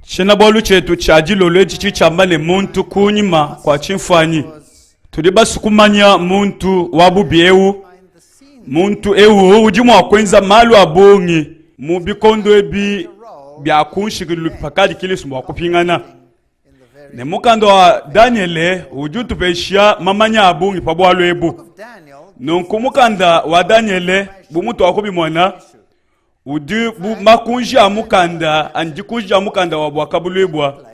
China bolu chetu chaji lolo chichi chambane muntu kunyima kwa chimfanyi. Tuliba sukumanya muntu wabubieu. Muntu ewu ujimu wakwenza malu abongi. Mubikondo ebi byakunshikili pakadi kilisumu wakupingana. Ne mukando wa Daniele ujutu pesha mamanya abongi pabwalo ebu. Nonkumukanda wa Daniele bumutu wakubi mwana. Udu bu makunji amukanda anjikunji amukanda wabwakabulebwa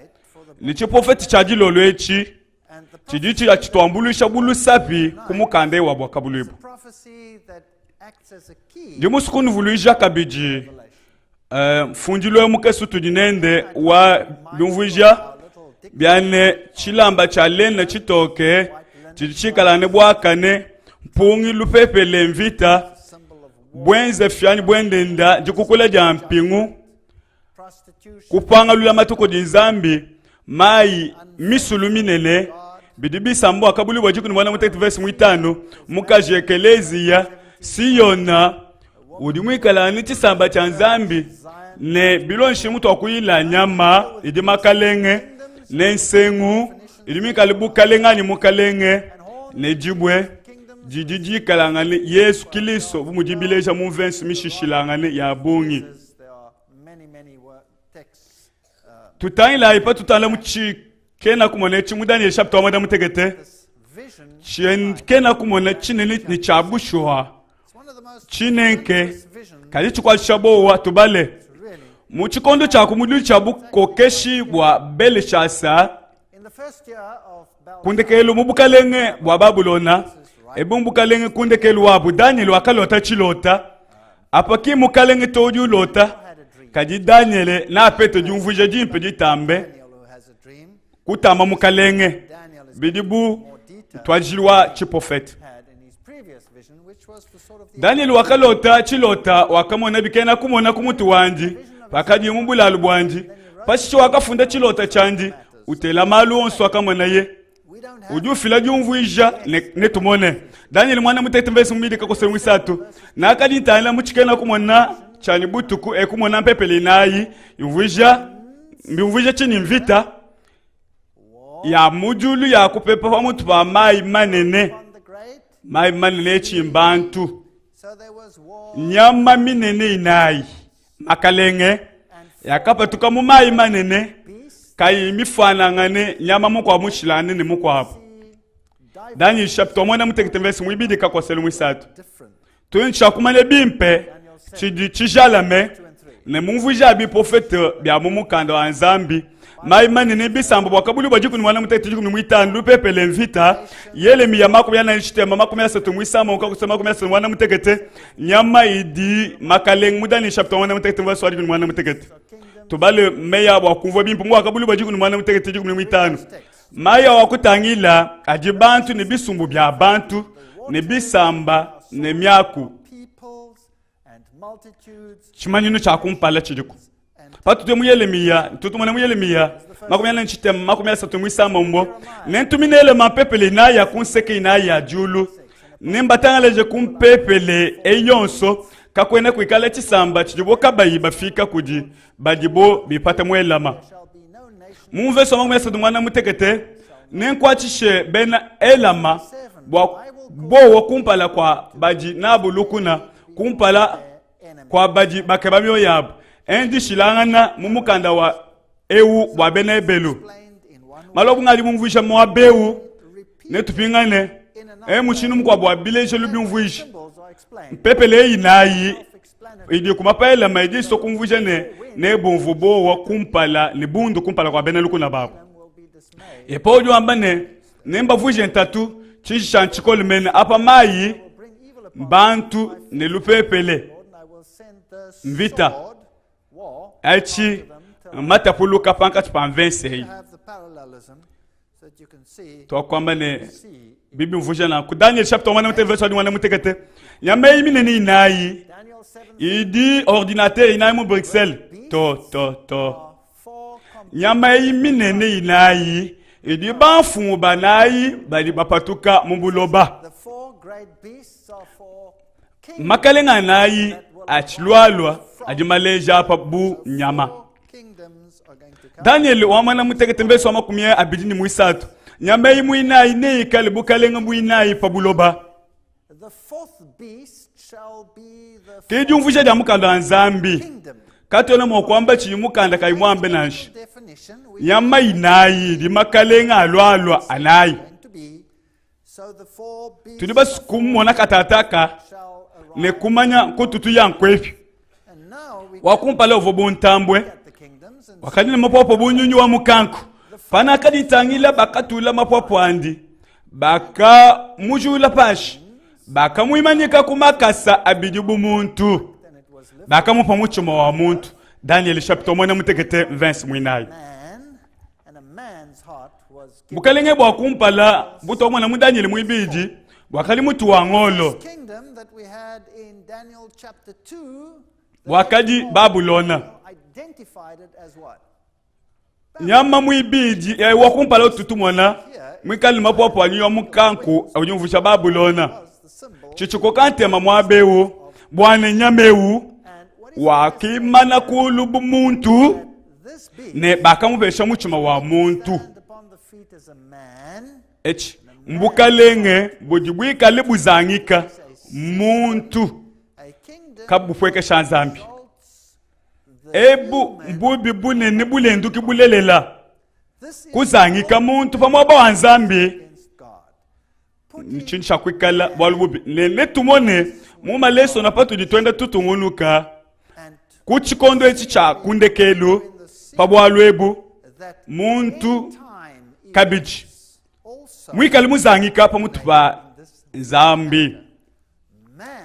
nichi profeti chaji lolo echi chidichi achitwambulisha bulu sapi kumukanda wabwakabulebwa ndimusukunu vuluisha kabiji fundilo mukesu tudinende wa lumvuja byane chilamba cha lene chitoke chidichikalane bwakane mpungi lupepele mvita bwenze fyani bwendenda jikukula jampingu kupanga lula matuko dinzambi mai misulu minene bidibi sambo akabuli wajikuni mwana mutekti verse mwitano mukajekelezia siyona udimwikala niti samba cha nzambi ne bilonshi mutu wakuyila nyama idi makalenge ne nsengu idimikali bukalengani mukalenge ne jibwe jijiji kalangane Yesu Kiliso bumujibileja mu verse mishishilangane ya bungi tutangila ipa tutala muchi kena kumone chimu Daniel chapter 1 mutegete kena kumone chinene ni chabushwa chinenke kali chikwa chabo watu bale muchikondo cha kumudulu chabu kokeshi bwa bele chasa kundekelo mubukalenge bwa Babulona ebumbu kalenge kunde kelu wabu Daniel wakalota chilota apaki mukalenge toju lota kaji Daniel na pete jumvuje jimpe jitambe kutama mukalenge bidibu twajilwa chiprofeti Daniel wakalota chilota wakamona bikena kumona kumutu wanji pakadi mumbula lubwanji pasicho wakafunda chilota chanji utela malu onso wakamona ye uju fila jumvuija netumone Daniel mwana mutetembesi mbili kakose mwisatu na akadi ntana muchikena kumona chani butuku kumona mpepele nayi mvuija chini mvita ya mujulu ya kupepa wa mutu pa mai manene chimbantu nyama minene inayi makalenge yakapatuka mu mai manene kai mifana ngane nyama mukwa mushilane ne mukwa Daniel chapter 1 mutekete verse mwibidi kakoselu mwisatu tuincha kumane bimpe chijalame ne mumvuja bi profete bya mumukanda wa nzambi mai manene bisambo bwakabulu bajikuni mwana mutekete jikuni mwitanu pepele mvita yele miyamako yana nchitema makumi asatu mwisama ukakusema makumi asatu mwana mutekete nyama idi makaleng mudani chapter 1 mutekete verse wadi mwana mutekete tubale meya wakumva bimpu mwakabulu bajikuni mwana mutekete jikuni mwitanu maya wakutangila ajibantu ne bisumbu bya bantu ne bisamba ne myaku chimanyinu cha kumpala chidiku patu te muyelemiya tutumana muyelemiya makumyana nchitema makumi asatu mwisama mbo nentuminele mapepele na ya kunseke na ya julu nembatangaleje kumpepele eyonso kakwene kwikala chisamba chidibo kabayi bafika kuji bajibo bipata mwelama Mumve soma kumesa dumwana mutekete nenkwachishe bena elama bo kumpala kwa baji nabu lukuna kumpala kwa baji bakebamyo yabu endi shilangana mumukanda wa ewu wa bena ebelu malobu ngali mumvuisha mwa bewu netupingane muchinu mkwa bwa bileje lubi mvuisha mpepele inayi idi kumapa elama idi so kumvuisha ne bonvubo wa kumpala ne bundu kumpala kwa bena lukuna babu epoju ambane nemba vuje ntatu chisha nchikole mene apa mai bantu ne lupepele mvita achi matapuluka panka chipanvense hii to kwamba ne bibi mvuja na ku Daniel chapter 1 verse 1 mutekete nyama yimi ne inayi idi ordinateur inayi mu Bruxelles to nyama yimi ne inayi idi banfu banayi bali bapatuka mumbuloba makalenga nayi achilwalwa ajimaleja apa bu nyama Daniel wamana mutekete mbeso amakumye abidi ni mwisatu nyama imu inayi ne ikale bukalenga mu inayi pabuloba The fourth beast shall be kijumvusha ja mukanda nzambi katona mo kwamba chi mukanda kai mwambe nanshi nyama inayi di makalenga alwalwa anayi tuliba kumona katataka ne kumanya kututu yankwefi wakumpale ovobuntambwe wakati ne mapopo bunyunyu wa mukanku pana kaditangila bakatula mapopo andi baka mujula pashi baka muimanyika kumakasa abidi bumuntu baka mupa muchuma wa muntu Daniel chapter 1 mutekete verse mwinayi bukalenge bwa kumpala buto mwana mu Daniel mwibiji wakali mutu wa ngolo wakadi Babylona nyama mwibiji wakumpala ututu mwana mwikali mapopo anyo mukanku unyumvusha Babylona chichuko kantema mwabewu bwana nyamewu wakimana kulubu muntu ne bakamubesha muchuma wa muntu echi mbukalenge bujibwika libuzangika muntu kabufweke shanzambi ebu mbubi bunene bulenduki bulelela kuzangika muntu pamwaba wanzambi nchincha kwikala walububi lele tumone muma leso napatu ditwenda tutunguluka kuchikondo echi cha kundekelu pabwalwebu muntu kabiji mwikali muzangika pa mutu pa nzambi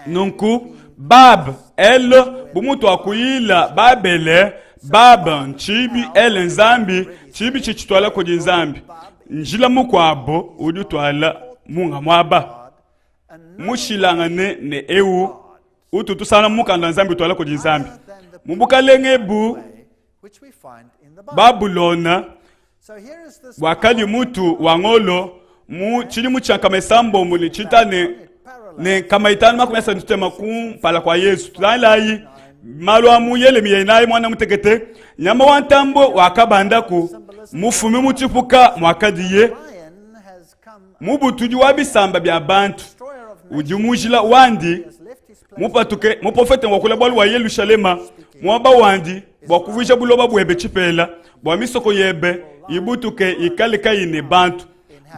nunku bab el bumutu akuyila babele baba nchibi ele nzambi chibi chichitwala kodi nzambi njila mukwabo udutwala munga mwaba mushilangane ne ewu ututu sana mukanda nzambi twala kodi nzambi mubukalenge bu Babylona wakali mutu wangolo chili muchankama sambo muli chitane ne kama itani makumesa ntutema kumpala kwa Yesu tulalayi malwa mu yele miyenayi mwana mutekete nyama wantambo wakabandaku mufumi mutipuka mwakadiye mubutuji wabisamba bya bantu ujumujila wandi mupatuke mupofete wakula bwalu wa Yerusalema mwaba wandi bwakuvisha buloba bwebe chipela bwa misoko yebe ibutuke ikalika ine bantu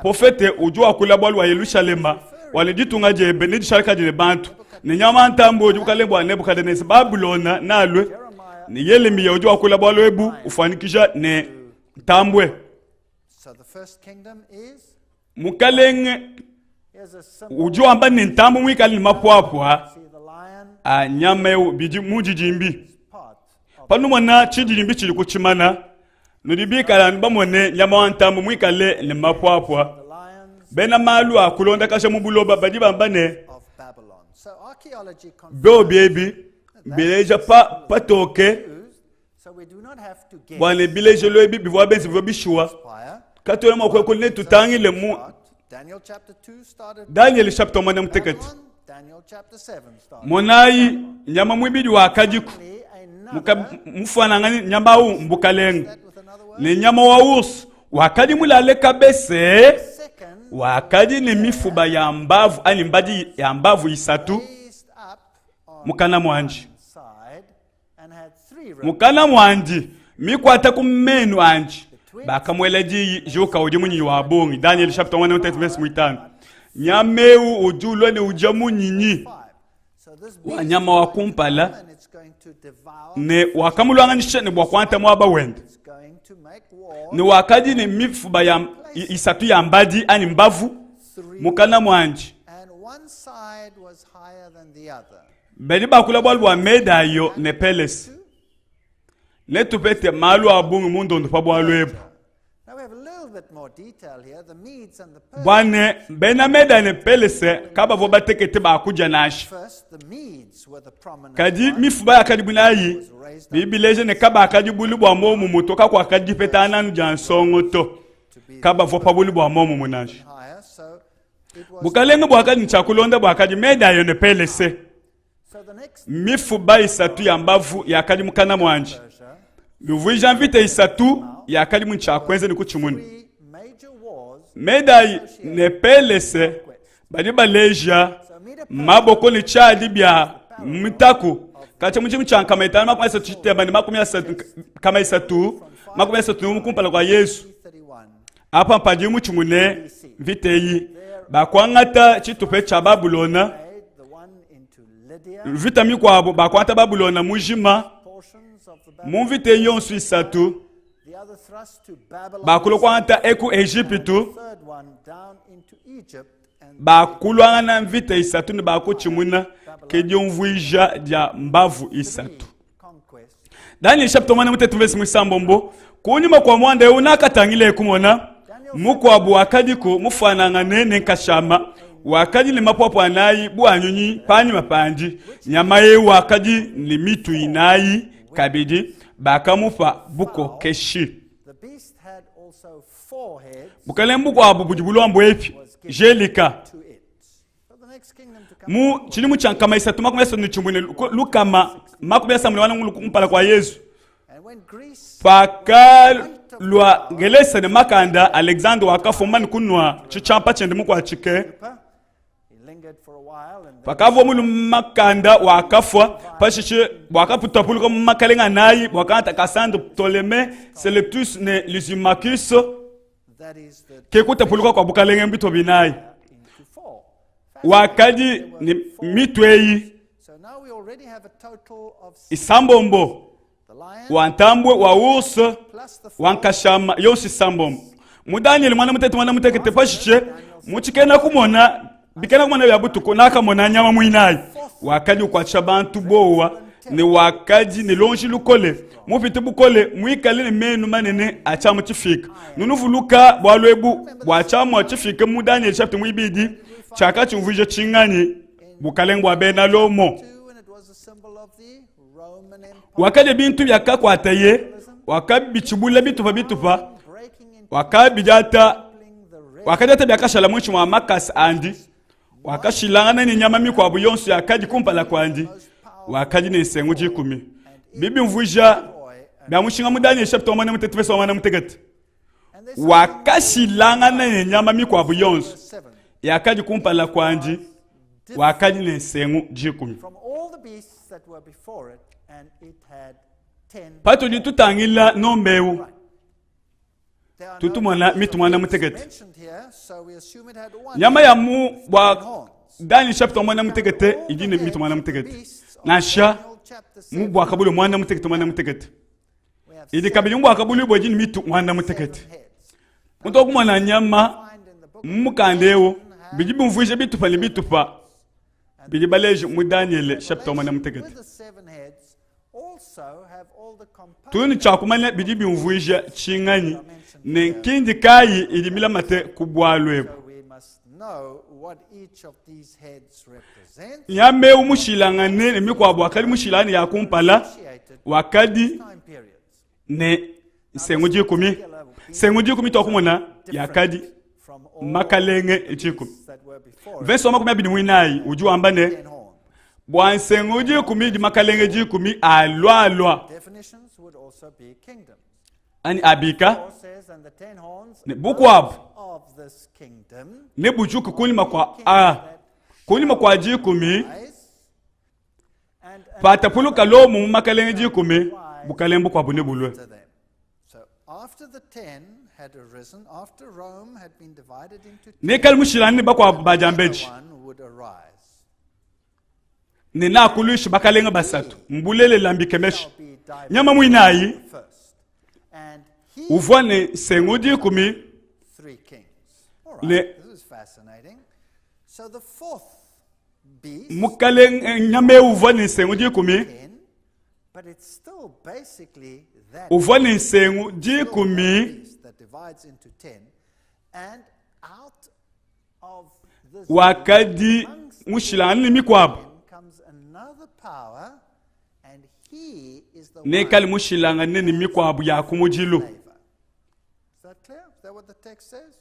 profete ujua kula bwalu wa Yerusalema wale ditunga jebe ne disharika jile bantu ne nyama ntambo ujukale bwa Nebukadnezar Babylona nalwe ni Yeremia ujua kula bwalu ebu ufanikisha ne tambwe mukalenge ujua amba ne ntambo mwikali mapwapwa nyama biji mujijimbi panu mwana chijimbi chili kuchimana nudibika nbamone nyama wantambo mwikale ne mapwapwa bena malu akulonda kasha mubuloba badi bambane bo baby bileja patoke bwane bileje loebi bivwa benzi bivwa bishwa katole mwa kwa tutangile mu Daniel chapter 1 mteketi monayi nyama mwibidi wakajiku mufana ngani nyama u mbukalenga ne nyama wa ursu wakadi mulale kabese wakadi ne mifuba ya mbavu ani mbadi ya mbavu isatu mukana mwanji mikwata kumenu anji bakamweleji joka uje munyi wa bongi Daniel chapter 1 verse 5 nyameu ujulo ne ujamu nyinyi wanyama wa kumpala ne wakamulwanganisha ne bwakwanta mwaba wenda ne wakadi ne mifuba ya isatu ya mbadi ani mbavu mukana mwanji bedi bakula bwalu wa medayo ne pelesi ne tupete malu abungu mundondo pa bwalu ebu bwane bena meda ne pelese kaba vo batekete bakuja nashi kadi mifuba ya kadi bunayi bibileje ne kaba kadi bulu bwa momu mutoka kwa kadi petana njansongo to kaba vo pa bulu bwa momu munashi bukalenga bwa kadi nchakulonda bwa kadi meda yo ne pelese mifuba isatu ya mbavu ya kadi mukana mwanje Louvoui j'invite isatu yakali muncha kwenze ni kuchimuna three major wars. medai ne pelese badi baleja maboko ni chadi bya mitaku kacha muchimu chanka maitana makumi asatu chitemba ni makumi asatu kama isatu makumi asatu mukumpala kwa Yesu 31. apa mpadi muchimune viteyi bakwangata chitupe cha Babulona The one into Lydia, vita mikwabo bakwanta Babulona mujima portions of the Babylon. mumvite yonsu isatu The other thrust to Babylon. bakulo kwanta eku Egyptu Third one down into Egypt, and bakulwanga na mvita isatu ni bakuchimuna kedyomvuija dya mbavu isatu conquest. Daniel chapter 1 mutetu verse musambombo kunyuma kwa mwanda unakatangile kumona mukwabu wakadiko mufanangane nenkashama wakadi ni mapopo anayi buanyunyi pani mapanji nyama ye wakadi ni mitu inayi kabidi bakamupa buko keshi The beast had also 4 heads bukalembu kwa bujibulu ambo epi jelika to it. So the next kingdom to come mu chini muchankama isatu makumesa nuchumbune lukama makumesa mwana mpala kwa Yesu and when Greece paka lwa gelesa ne makanda Alexander wakafumani kunwa chichampa chende mukwa chike he lingered for a while and then pakavo mulu makanda wakafwa pashiche wakaputapulu ko makalenga nayi wakanta Cassandre Ptolemy Selectus ne Lysimachus that is the kekutapulu kwa bukalenge mbito binayi into 4. wakadi ni mitweyi So now we already have a total of 6. isambombo The lion wantambwe wa urso plus the 4. wankashama yonsi sambombo mudaniel mwana mutete mwana mutekete pashiche muchikena kumona bikena kumona byabutuko nakamona nyama mwinayi wakadi kwacha bantu bowa ni wakadi ni lonji lukole mupite bukole muikale menu manene acha muchifika nunuvuluka bwalwebu bwacha mu chifika mu Daniel chapter mwibidi chaka chumvuje chingani bukalengwa abena lomo 2, and it was a symbol of the Roman Empire. wakade bintu byakakwataye wakabichibula bitupa Breaking into wakabijata the red wakadata byakashala mwichi mwa makas andi wakashilangana ni nyama mikwabu yonsu yakadi kumpala kwandi wakadi ni sengu jikumi bibi mvuja byamushinga mu Daniel chapter 1 mutete verse 1 mutegete and they wakashilangana ni nyama mikwabu yonsu 7. yakadi kumpala kwandi wakadi ni sengu jikumi From all the beasts that were before it, and it had 10. pato ditutangila nombewu There are tutu no mwana numbers mitu of mwana beasts mutegete mentioned here, so we assume it had 1. nyama ya mu bwa Daniel chapter 1 mutegete idine mitu mwana mutegete nasha mu bwa kabulu mwana mutegete We have idi kabili mu bwa kabulu bwa jini mitu mwana mutegete heads. muto kumwana nyama Find in the book mukandewo bijibu mvuje bitupa ni bitupa biji baleje mu Daniel chapter 1 with mutegete the 7 heads also have all the components. tuni chakumanya bijibu mvuje chingani ne kindi kai idi milamate kubwalwe So we must know what each of these heads represents. nyame umushilangane emikwabo akali mushilani yakumpala Associated wakadi time periods. ne sengu jikumi tokumona yakadi From all makalenge echikumi that were before it, verse wa makumi abiri mwinayi ujuambane 10 horns. bwa sengu jikumi di makalenge jikumi alwalwa Definitions would also be kingdoms. ani abika Paul says, and the 10 horns ne bukwabo of this kingdom ne buchuku kulima kwa jikumi eyes, and patapuluka lomu mu makalenge jikumi bukalembu kwa bune bulwe to them. So after the 10 had arisen, after Rome had been divided into 2, ne kalmushilani bakwa bajambeji one would arise. ne nakulushi bakalenge basatu mbulele lambikemeshi Shall be divided nyama mwinayi first. And he uvwane sengu jikumi 3 kings. All Le- right, this is fascinating. So the fourth beast, mukalenge nyame uvwane sengu jikumi 10, but it's still basically that uvwane sengu still jikumi one beast that divides into 10, and out of this wakadi amongst mushilani mikwabo 10 comes another power, and he is the ne one kali mushilangane ni mikwabo yakumujilu flavor. Is that clear? Is that what the text says?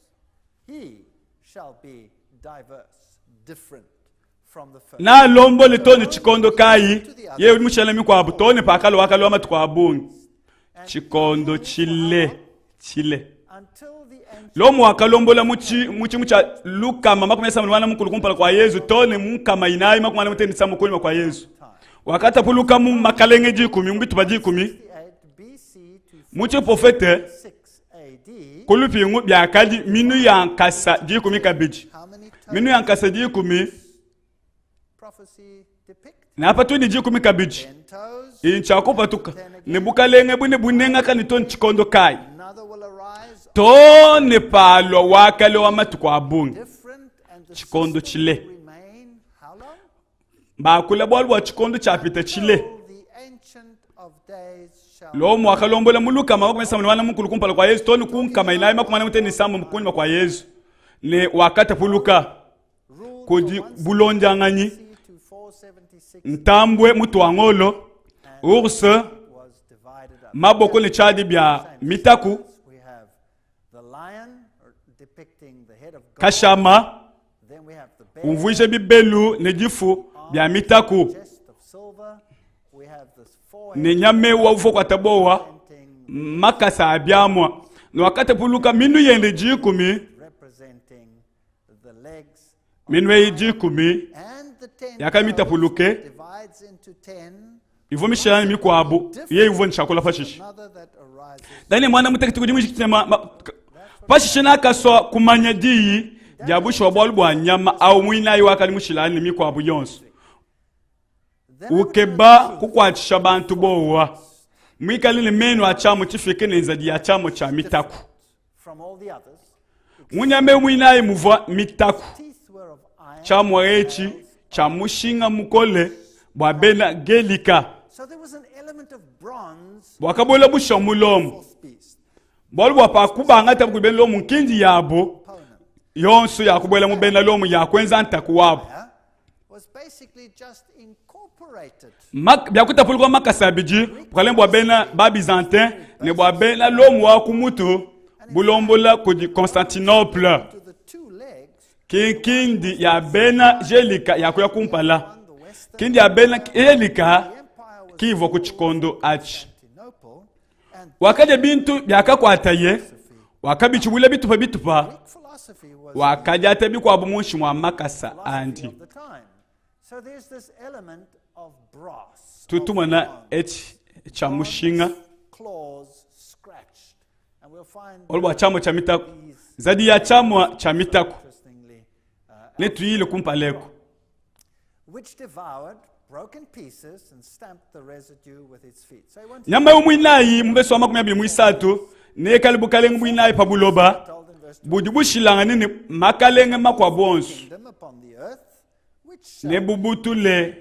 He shall be diverse, different from the first. na lombo litoni chikondo kai ye mushilani mikwabo toni pakalo wakalo amatukwabungi chikondo chile chile until the ancient lomu wakalombola mucha lukama makumi saba mwana mukulu kumpala kwa Yesu tone mukama inayi makumi mwana muteni samu kulima kwa Yesu wakata puluka mu makalenge jikumi mbitu bajikumi 68 BC to mucha profete 6 AD. kulupingu byakadi minu yankasa jikumi kabiji How many tones minu yankasa jikumi prophecy depict? na hapa tu ni jikumi kabiji 10 toes. inchako patuka ne bukalenge bunenga kaniton chikondo kai Another will arise, tone palo wakale wa matuko abungi different, and the Chikondo system chile. will remain how long? bakula bwalwa chikondo chapita chile Till the ancient of days shall lo mwaka lombola muluka makumi saba mwana mukulu kumpala kwa Yesu tone kunkama inayi makumi mwana muteni samu mkulima kwa Yesu ne wakata puluka rule kodi from 160 bulonjanganyi to 476 ntambwe mutu wangolo urse was divided up. maboko ne chadi bya mitaku We have the lion depicting the head of God. kashama Then we have the bear, umvuishe bibelu ne jifu bya mitaku chest of silver. We have this forehead ne nyame wa ufo kwa tabowa representing, makasa abyamwa no wakata puluka minu yende jikumi representing the legs. minu ye jikumi And the 10 yakamita toes puluke divides into 10. ivo mishani mikwabu ye ivo nshakula fashishi Another that arises. dani mwana mutekiti kujimwishi kitema fashishi nakaswa kumanya diyi jabushi wa bwalu bwa nyama au mwinayi wakali mushilani mikwabu yonso Then I will ukeba tell the truth. kukwatisha bantu bowa mwikali ne menu achamo chifike nenzadi achamo cha mitaku From all the others, munyame mwinayi muva mitaku teeth were of iron. chamwa echi chamushinga mukole bwa bena gelika So there was an element of bronze bwakabola busha mulomu fourth beast. bwalu bwapa kubanga tabu kubena lomu nkindi yabo Opponent yonso yakubwela mubena lomu yakwenza ntaku wabo was basically just incorporated. byakutapulukwa makasabiji bwakalembwa bena ba byzantin ne bwa bena lomu wa kumutu bulombola kudi Constantinople To the two legs, kinkindi ya bena jelika yakuya kumpala on the western, kindi ya bena jelika the empire was kivo ku chikondo achi Constantinople, and wakaja bintu byakakwataye wakabichibula bitupa bitupa Greek philosophy was wakaja ate bikwabo munshi mwa makasa philosophy andi of the time. So there's this element of brass, tutumana of bronze, echi cha mushinga claws scratched, and we'll find olwa chamo cha mitaku zadi ya chamo cha mitaku interestingly, netuyile kumpaleko which devoured, broke in pieces, and stamped the residue with its feet. So he wanted nyama yomwinayi mbeso wa makumi abili mwisatu nekali bukalenge mwinayi pabuloba told in verse 12, budi bushilanga nini makalenge makwa bonso kingdom upon the earth, which shall ne bubutule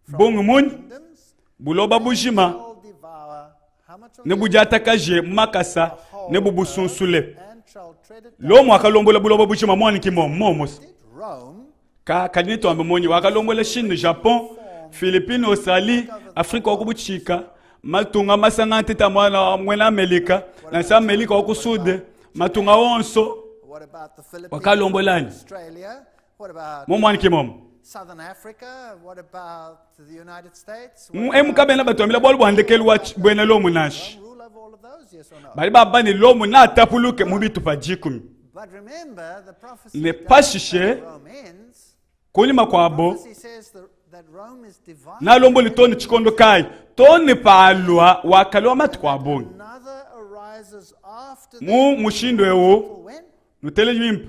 bongo muni kingdoms buloba bujima shall devour how much of ne the bujatakaje makasa whole ne bubusunsule earth, and shall tread it down. lomu akalombola buloba bujima mwani kimo momos Rome kadini twambe monyi wakalombola Chine Japon Philippines Australie Afrika okubuchika matunga masanga ntita mwana mwena Amerika na sa Amerika okusude matunga wonso what about the Philippines? wakalombolani Australia? What about momwani kimo Southern Africa? What about the United States? emukabena batwamila bwalu bwandekelwa bwena lomu nashi Rule over all of those, yes or no? bali babani lomu na tapuluke mubitupa jikumi But remember, the prophecy Ne doesn't pashishe say Rome ends. kulima kwabo Prophecy says that Rome is divided. nalomboli toni chikondo kai toni palwa wakalwa mati kwa bongi Another arises after mu mushindo ewo when nutele yimpa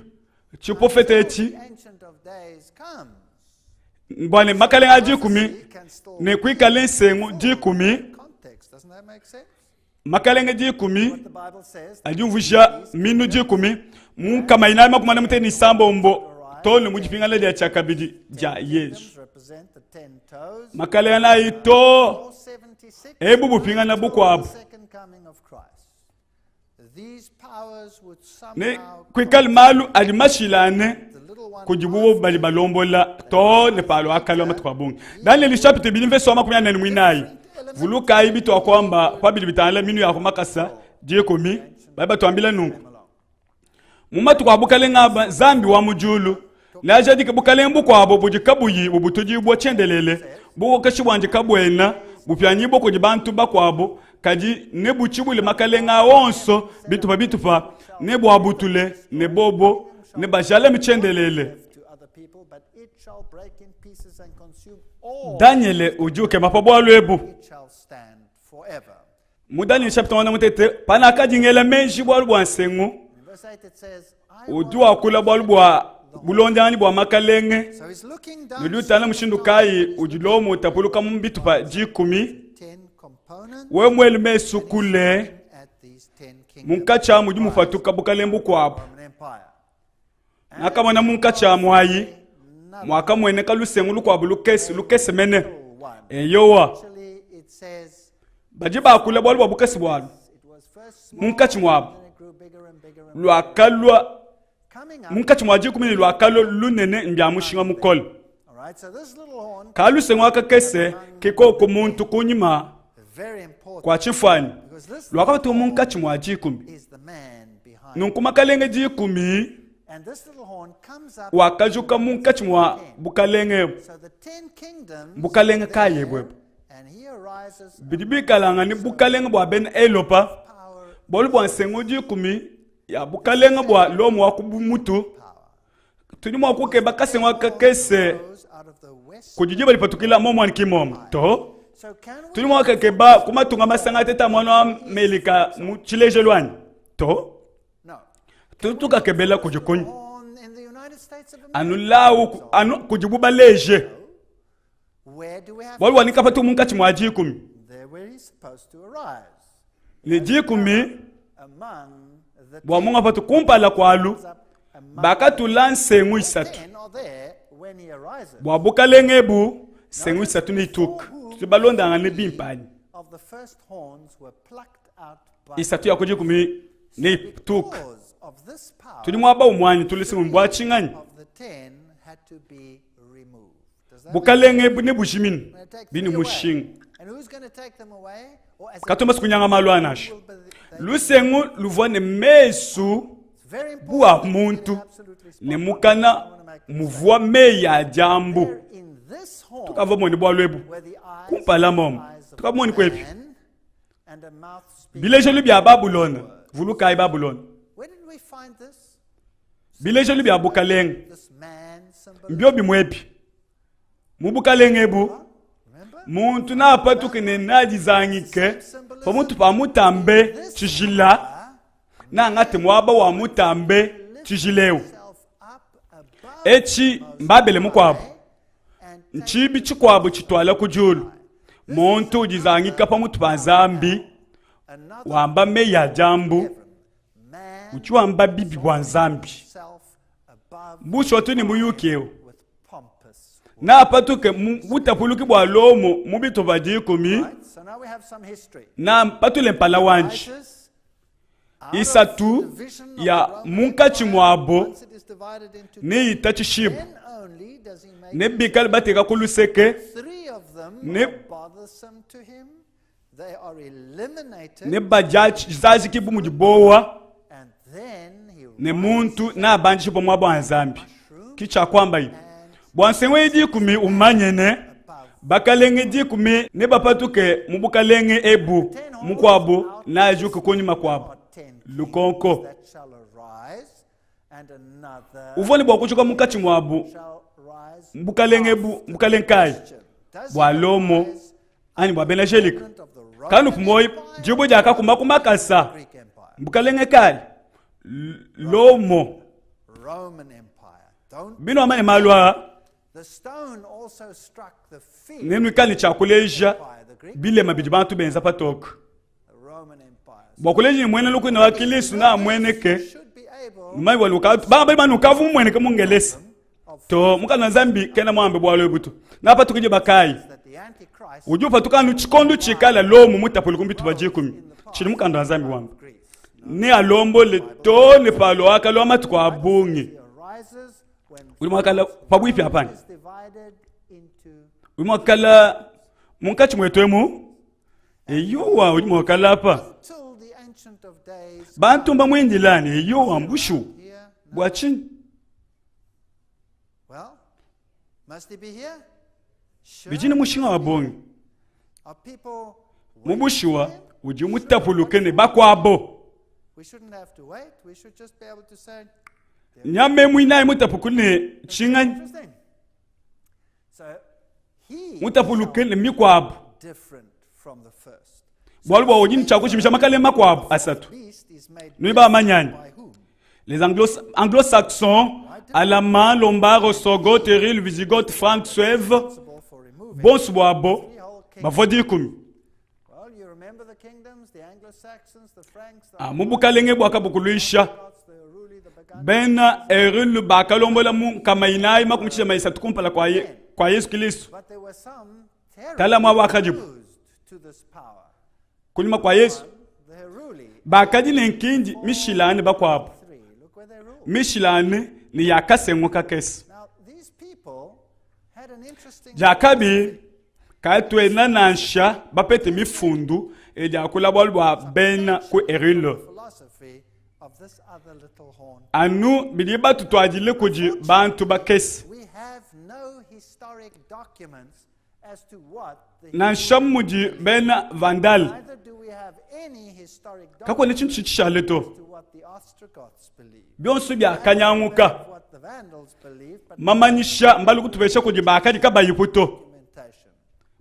chipofete echi the Ancient of Days comes. bwane makalenga jikumi He can still ne kwikala nsengu jikumi context. Doesn't that make sense? makalenga jikumi The Bible says that ajumvusha minu jikumi mukama inayi makumana muteni sambo mbo toni mujipingala lya chakabidi ja Yesu kingdoms represent the 10 toes. makalenga nayi to 476 ebu bupingana until bukwabo the second coming of Christ. These powers would ne somehow kwikala malu alimashilane the little one kujibuwo bali balombola to ne palo akalo matu kwa bungi Daniel chapter 2 verse 14 mwinayi vuluka ibitu akwamba pabili bitala minu ya kumakasa jekomi baba twambila nungu mumatu kwa bukale ngaba zambi wa mujulu laja dike bukale mbu kwa abo bujikabuyi bubutuji bwo chendelele buko kashibwanje kabwena bupyanyibo ko jibantu bakwabo kadi ne buchibule makalenga onso bitupa ne bwabutule ne bobo ne bajale michendelele to other people, but it shall break in pieces and consume all. Daniel ujuke mapabwalo ebu It shall stand forever. mudani chapter 1 mutete pana kadingela menji bwalu bwansengu In verse 8 it says, I uju akula bwalu bwa bulondani bwa makalenge So he's looking down nulutana mushindu kai ujulomo utapuluka mbitupa jikumi 10 components wemwele mesukule at these 10 kingdoms munkacha muju mufatuka bukalembu kwabo of Roman Empire. nakamana munkacha mwayi mwaka mwene kalusengu lukwabu lukese mene One. eyowa Actually, it says baji bakule bwalu bwa bukesi bwalu it was first small, munkachi mwabo then it grew bigger and bigger and lwakalwa coming up. munkachi mwaji kumini lwakalo lunene mbyamushinga mukolo All right, so this little horn kalusengu akakese kiko kumuntu kunyima is very important kwa chifani because this lwakabatu munkachi mwaji kumi is the man behind. nunkumakalenge jikumi And this little horn comes up. wakajuka munkachi mwa bukalenge So the 10 kingdoms bukalenge are kaye there, bwebo and he arises bidibikalanga ni bukalenge bwa ben elopa power, bolu bwa nsengu jikumi ya bukalenge bwa lomu wakubumutu tuni mwa kuke bakasengu akakese goes out of the west. kujijiba lipatukila momwani kimoma to So can we tuni mwa kakeba kumatunga masanga teta mwana wa melika muchileje lwani to no tutuka kebela kujikunyi horn in the United States of America? anu lawu anu kujibuba leje Where do we have bolu wanika patu munkachi mwa jikumi there where he's supposed to arise? ni jikumi Among the bwa munga patu kumpala kwalu up among bakatula nsengu isatu 10 are there when he arises. bwa bukalenge bu sengu isatu ni ituka tubalondanga ne bimpani Of the first horns were plucked out by isatu yakujikumi ni ituka because of this power tuli mwaba umwanyi tulisimu mbwa chingani of the 10 had to be removed. Does that bukalenge bu ne bushimini make sense? bini Take mushinga away. And who's going to take them away? Or as katomba sikunyanga malu anasho will be the- lusengu luvone mesu It's very important buwa that we muntu absolutely spot ne on. I mukana wanna make this muvua meya jambu clear. In this horn, tukava moni bwa lwebu where the eyes kumpala are the momo eyes of tukavumoni a kwepi man, and a mouth speaks. bilejelu bya babulona vulukai babulona Where did we find this? bilejelu bya bukalenge This man symbol. mbyo bimwepi mubukalenge bu Remember? muntu napatukine najizangike pamuntu pamutambe chijila nangati mwaba wa mutambe chijilewu Self up above echi mbabele mukwabo and nchibi chikwabo chitwala kujulu muntu ujizangika pamutu panzambi another wamba meya jambu man uchiwamba bibi bwa nzambi self above bushotu ni muyukeo with pompous. napatuke butapuluki bwa lomo mubito badikumi Right? So now we have some history. na patule mpala wanji Rises out of isatu the division of ya the Roman munkachi Empire. mwabo Once it is divided into ne itachi then only does he make ne bikali bateka kuluseke 3 of them ne- are bothersome to him. They are eliminated, ne bajaji zaji kibu mujibowa and then he ne muntu na banji bo mwabo anzambi mushroom kicha kwamba yi bwansenwe idikumi umanyene above. bakalenge dikumi ne bapatuke mubukalenge ebu mukwabo na juke konyuma kwabo Are 10 lukonko that shall arise, and another uvoni bwa kuchuka mukachi mwabo shall rise. mubukalenge ebu mukalenkai Does bwa he lomo arise ani bwa benajelika remnant of the Roman kanu kumoyi Empire, jibu jaka kumakumakasa Greek Empire? mubukalenge kai lomo Roman Empire. Don't. bino amane malwa The stone also struck the feet nenu ikani chakuleja by the Greek, bile mabiji bantu benza patoka the Roman Empire. bwakuleji ni mwene luku na wakilisu na mwene ke Should be able mai waluka baba banu kavu mwene ke mungelesi of to mukana zambi kena mwambe bwalo butu na patukije bakai that the Antichrist ujupa tukanu chikondo chikala lomu mutapuli kumbitu bajikumi chini mukanda zambi wambe of Greece. ni alombo le to ne palo akalo amatu abungi He arises when ulimwakala pabwipi hapana is divided into ulimwakala munkachi mwetwemu eyuwa ulimwakala hapa till the Ancient of Days. bantu mba mwindilani eyuwa mbushu Here, no. bwachini Well, must he be here? Sure. bijini mushinga wabongi Are people mubushiwa uji mutapulukene bakwabo We shouldn't have to wait. We should just be able to say, nyame mwina mutapukune chingani interesting. So he mutapulukene mikwabo different from the first. bwalwa ojini chakushimisha makale makwabo asatu Beast is made niba amanyanya by whom? les anglo-saxons allemands lombards ostrogoths érils visigoths francs suèves Responsible for removing bonsu bwabo three whole kingdoms. bavodi 10 Well, you remember the kingdoms, the Anglo-Saxons, the Franks, the mubukalenge bwakabukuluisha Goths, the Ruli, the Burgundians. bena eril bakalombola mu kamainai makumchisha maisa tukumpala kwa Yesu Kristo But there were some Tala mwa terribly wakajibu. opposed to this power. kulima kwa Yesu The Heruli, bakadi lenkindi mishilane bakwabo 3, look where they ruled. mishilane ni yakasengo kakesi Now, these people had an interesting jakabi katwena nansha bapete mifundu ejakula bwalwa bena ku erilo philosophy of this other little horn. anu bidi batu twajile kuji bantu bakesi We have no historic documents as to what the nansha muji bena vandal neither do we have any historic kako ne documents chintu chishaleto to what the Ostrogoths believed. byonso byakanyanguka What the Vandals believed, but mamanyisha mbali kutubesha kuji bakadi kabayiputo documentation.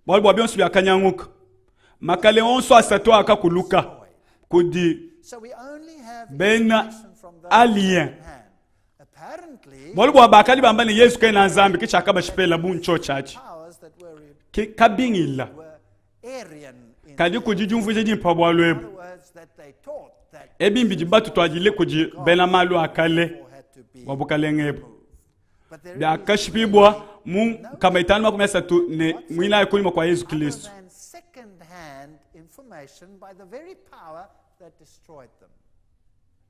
bwalwa byonso byakanyanguka makale onso asatu akakuluka kudi So we only have bena information from those alien in hand. Apparently, bwalwa bakadi bambane Yesu kena nzambi kichakaba shipela buncho chachi powers that were kabingila Aryan in kadi kuji jumvuje jimpa bwalwebo other words, that they taught that ebimbi jibatu twajile kuji bena malu akale all had to be wabukalengebo but there is byakashipibwa mu kamaitano makumesatu ne mwina ekulima kwa Yesu other Kristo than second-hand information by the very power that destroyed them.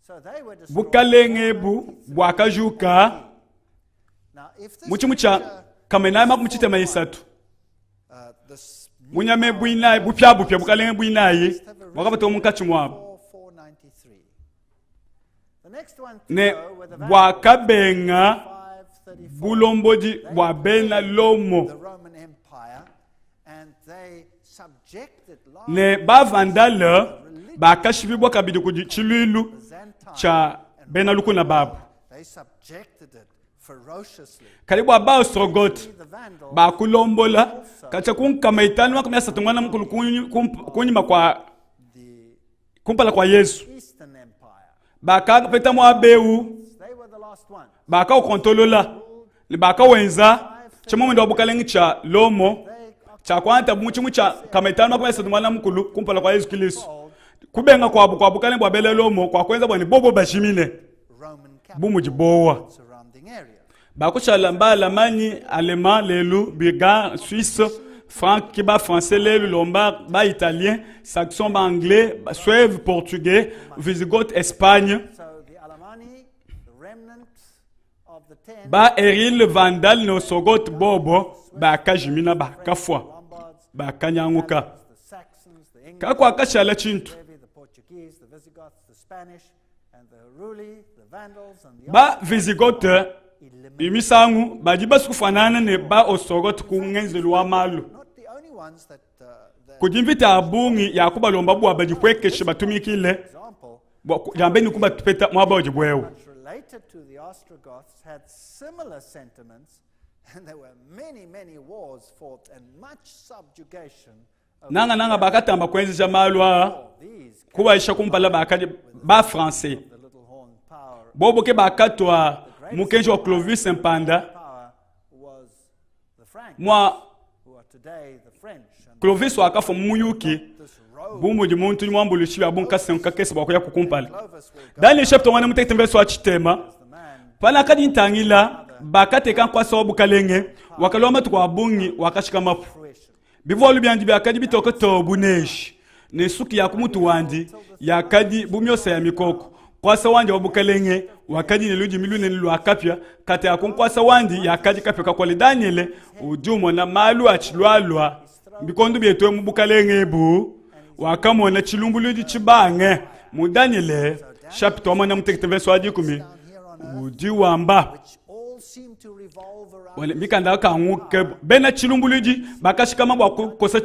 So they were destroyed. bukalengebu bwakajuka Now, if this muchimu cha picture, kamainai makumuchitema isatu this munyame bwinayi bupya bukalenge bwinayi wakabata omukachi mwabo 493. The next one to ne go were the bwakabenga 534, bulomboji bwa bena lomo the Roman Empire, and they subjected large ne bavandala bakashibibwa kabidi kuji chilwilu Byzantine cha bena lukuna babu They subjected it ferociously. karibu aba Ostrogoth The Vandals bakulombola kacha kunkamaitano makumesatu mwana mkulu kunyima kwa the kumpala kwa Yesu Eastern Empire. bakapeta mwabeu They were the last ones. bakaukontolola ni bakawenza chamomendo wabukalengi cha lomo cha kwanta muchimu cha kamaitano makumesatu mwana mkulu kumpala kwa Yesu Kristo kubenga kwa bukalengi bwa bele lomo kwa kwenza bwani bobo bashimine Roman bumujibowa surrounding area. bakuchala mbala manyi allemand lelu biga suisse franc kiba français lelu lombard ba italien saxon ba anglais ba suève portugais visigoth espagne So the Alemanni, the remnant of the 10, ba eril vandal no sogot bobo ba kajimina ba kafwa Lombards, ba kanyanguka the Saxons, the English, kako akashala chintu the Portuguese, the Visigoths, the Spanish, and the Heruli, the Vandals, and the ba visigoth imisangu bajiba sukufanana ne ba osogot kungenzelu wa malu not the only ones that kujimvita abungi yakuba lomba bwa bajikwekeshe batumikile example, jambeni kuba tupeta mwaba ojibwewu much related to the Ostrogoths, had similar sentiments, and there were many wars fought and much subjugation of nanga bakatamba kwenzesha malwa all these kuba isha kumpala bakaje ba français the little horn power. bobo ke bakatwa mukenji wa Clovis Mpanda Power was the Franks, mwa who are today the French, and Clovis wakafo muyuki this road bumuji muntu mwambulushi abunka senka kesi bakoya kukumpala Clovis will go Daniel chapter 1 mutektembe so achitema as the man pana kadi ntangila bakateka kwa sababu kalenge wakaloma tukwa bungi wakashika mapu fruition. bivolu byandi byakadi bitoko tobuneshi nesuki yakumutu wandi yakadi bumyose ya mikoko kwasa wandi wabukalenge wakadi neluji milune nilu akapya kata yakunkwasa wandi yakadi kapya kakwali Daniele ujumo na malu achilwalwa bikondo byetwe mubukalenge bu wakamona chilumbuluji chibange mu Daniele chapter 1 mutekete verse wadi 10 uji wamba Which all seem to revolve around wale mikanda kanguke bena chilumbuluji bakashikama bwa kosa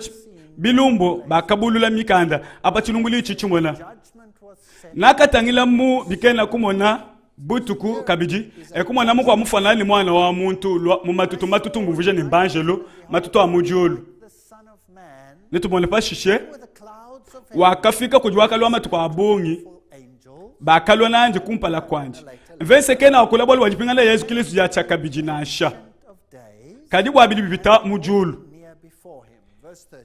bilumbo bakabulula mikanda apa chilunguli chichimona judgment was set nakatangila mu bikena kumona butuku kabiji ekumona mu kwa mufanani mwana wa muntu mu matutu mbuvuje ni banjelo matutu amujulu the Son of Man nitumone pashishe with the clouds of wakafika kujwaka lwa matu kwa abungi angels bakalwa nanje kumpala kwanje mvese kena wakulabwa wajipingana Yesu Kristo ya chakabiji na asha of days kadibu abili bibita mujulu near before him. Verse 13.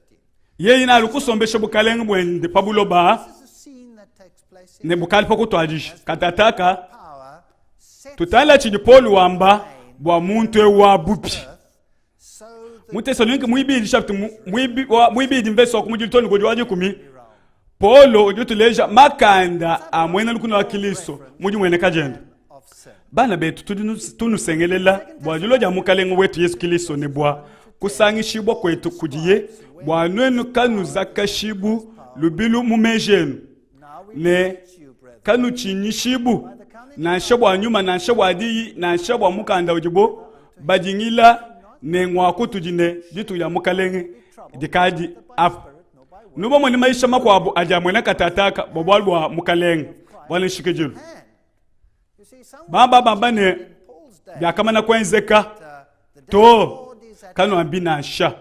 ye ina lukusombesha bukalenga bwende pabuloba This is a scene that takes place ne in bukali pokutwajisha katataka power set tutala chijipolu wamba bwa muntu ewa bupi so the mutesalonike muibidi chapter muibidi mveso kumujilitoni kujwaje kumi Paulo ujutuleja makanda amwena lukuna wa Kristo muji mwene kajenda of sin. bana betu tunusengelela bwajulo ja mukalengo wetu Yesu Kristo ne bwa kusangishibwa kwetu kujiye bwa nwenu kanu zakashibu lubilu mumejenu Now we ne beseech you, brethren, kanu chinyishibu na shebwa nyuma na shebwa di na shebwa mukanda ujibo bajingila ne ngwako tujine ditu ya mukalenge dikadi ap nubo mwene maisha makwabu aja mwene katataka bobwalwa mukalenge wale shikejulu hand. You see, someone baba ne in Paul's day, byakamana kwenzeka the day to Lord is at kanu ambina sha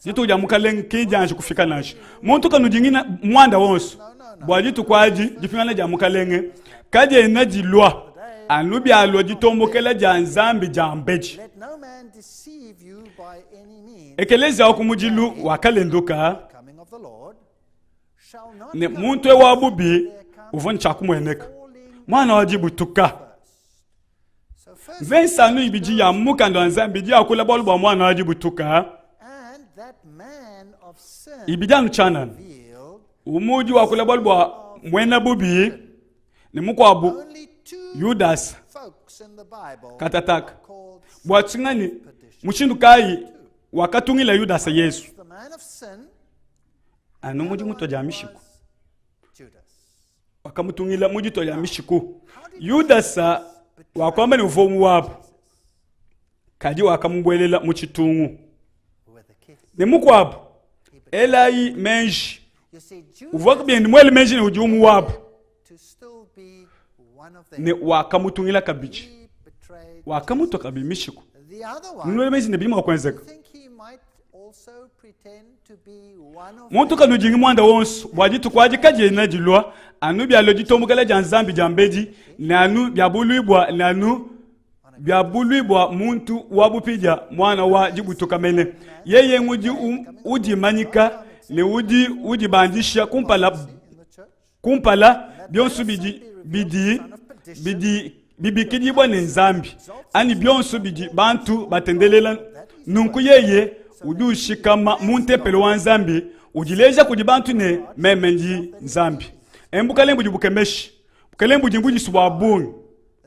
ditu ya mukalenge kijanje kufika nasha muntu kanu jingina mwanda wonso bwajitu kwaji jifingana ja mukalenge kaje inajilwa anubi alo jitombokela ja nzambi ja mbeji let no man deceive you by any means. ekeleza okumujilu wakalenduka Coming of the Lord shall not ne come muntu ewa bubi uvoni chakumweneka mwana wajibutuka so first, vensanu ibiji ya mukando nzambi ji akula bolu bwa mwana wajibutuka and that man of sin ibijanu chanan revealed, umuji wakula bolu bwa mwena bubi ne mukwabu only two Yudas folks in the Bible katataka called bwa tsingani mushindu kai wakatungila Yudas Yesu the man of sin, anu muji muto ja mishiku was Judas. wakamutungila muji to ja mishiku Yudas wakwamba ni uvomu wapo kaji wakamubwelela muchitungu With a kiss. ne mukwabu elai menji You see, uvoka Judas byendi mweli menji ne ujumu wapo to still be one of them. ne wakamutungila kabiji He betrayed wakamuto kabimishiku the other one. nwele menji ne bilima I kwenzeka think he might also pretend to be one of muntu them. kanu jingi mwanda wonso bwajitu kwaji kaje na jilwa anu byalo jitombokela ja nzambi ja mbeji nanu byabulibwa nanu byabulibwa muntu wabupija mwana wa jibutuka mene yeye nguji uji manyika ne uji bandisha kumpala In the church. kumpala byonso bibikijibwa ne nzambi ani byonso biji bantu batendelela nunku yeye udushikama muntepelo wa nzambi ujileja kudi bantu ne memenji nzambi embukalembu jibukemeshi bukalembu jimbuji subabungi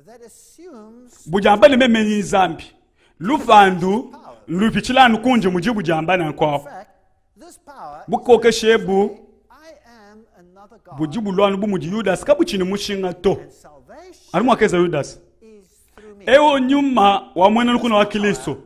That assumes bujamba ne memenji nzambi lufandu lupichilanu kunje mujibu jamba na kwao in fact this power bukokeshebu I am another God. bujibu lwanu bumuji Yudas kabuchini mushinga to Salvation alimwakeza Yudas is through me. ewo nyuma wa mwena lukuna wa Kristo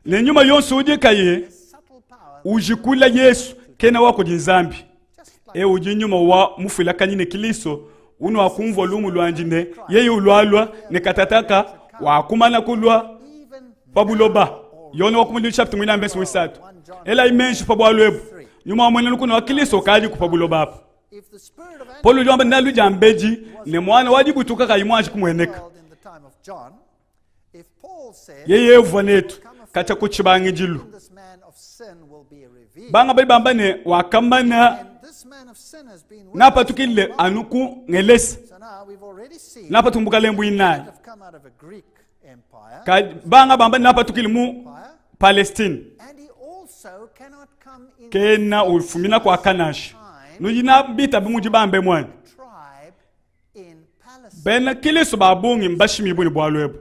ne nyuma yonse ujekaye Subtle power ujikula Yesu kena wako jinzambi just like ewo ujinyuma wa mufila kanyine Kristo uno wakumva lumu lwanjine yeye ulwalwa ne katataka wakumana kulwa even pabuloba yona wakumuli chapter mwina mbesi wisatu ela imenshi pabwalwebu nyuma wa mwena lukuna wa Kristo kaji kupabuloba if the spirit of polo lyamba nalu jambeji ne mwana wajibutuka kayimwaji kumweneka Antichrist in the time of John, if Paul said yeye evonetu kacha kuchibangi jilu this man of sin will be revealed, banga bali bambane wakamana and this man of sin has been with napa us tukile all along. anuku ngelesi So now we've already seen napa tumbuka lembu inayi that have come out of a Greek empire, banga bambane napa tukile mu Palestine and he also cannot come in kena ulfumina kwa kanashi nujina bita bimuji bambe mwana tribe in Palestine. bena kiliso babungi mbashimi buni bwalwebu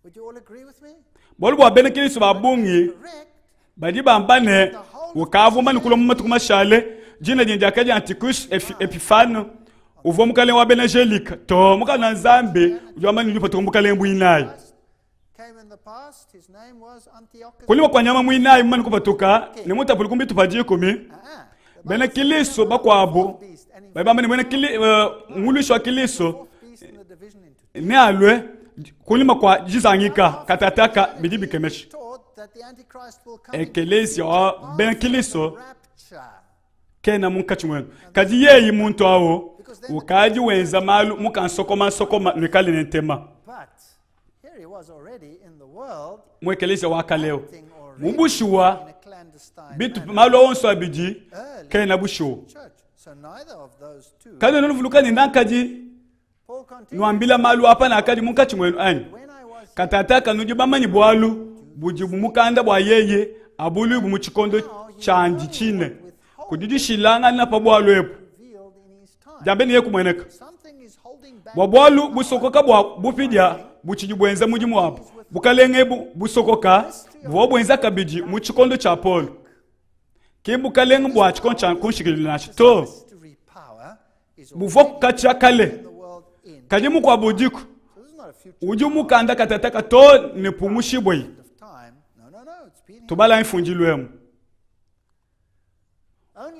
Would you all agree with me? bolu bwa bena kiliso babungi Correct. baji bambane ukavuma nikulo mumatu kumashale jina jinja kaja antikus epifano uvo mukale wa benangelica to mukana nzambe ujwamba nilipo tukumbuka lembu inayi Came in the past, his name was Antiochus. kulima kwa nyama mwinayi mmani kupatuka ni mutapuli kumbi tupaji kumi bene kiliso bakwabo baba mani mwene ngulisho wa kiliso ne alwe kulima kwa jizangika katataka bidibi kemeshi ekelesio bene kiliso kena munkachi mwenu kaji yeyi muntu awo ukaji wenza malu mukansokoma nwekali nentema mwekelesio wakaleo mubushuwa bitu malu onso abiji kena bushuwa kadi nuluvuluka nindankaji nwambila malu apa na akadi munkachi mwenu ani katataka nujibamanyi bwalu bujibu mukanda bwa yeye abulu ibu muchikondo chanji chine kudidi shilanga na pa bwalu epu jambe niye kumweneka bwalu busokoka bwa bupidya buchiji bwenza mujimu wapo bukalenge busokoka bwa bwenza kabiji muchikondo cha polo kimbukalenge bwa chikondo cha kunshikilila nashi to buvoku kacha kale kajimu kwa bujiku ujumu kanda katataka to nepumushibwe tubala infunjilwemu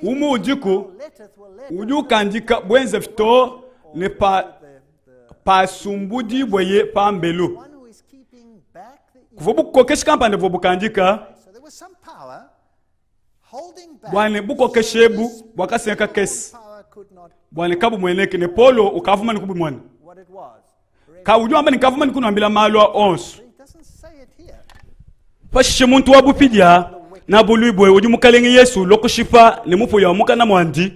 umu ujiku ujukanjika bwenze fito ne pasumbudi bweye pambelu kuvobu kokeshi kampande vobukanjika bwane bukokeshebu bwakasenka kesi bwane kabu mweneke ne polo ukavuma nikubu mwana ka ujua amba nikavuma nikunambila malwa onsu pashishe muntu wabupidya na bulibwe ujimukalenge Yesu lokushipa ne mupo ya muka na mwandi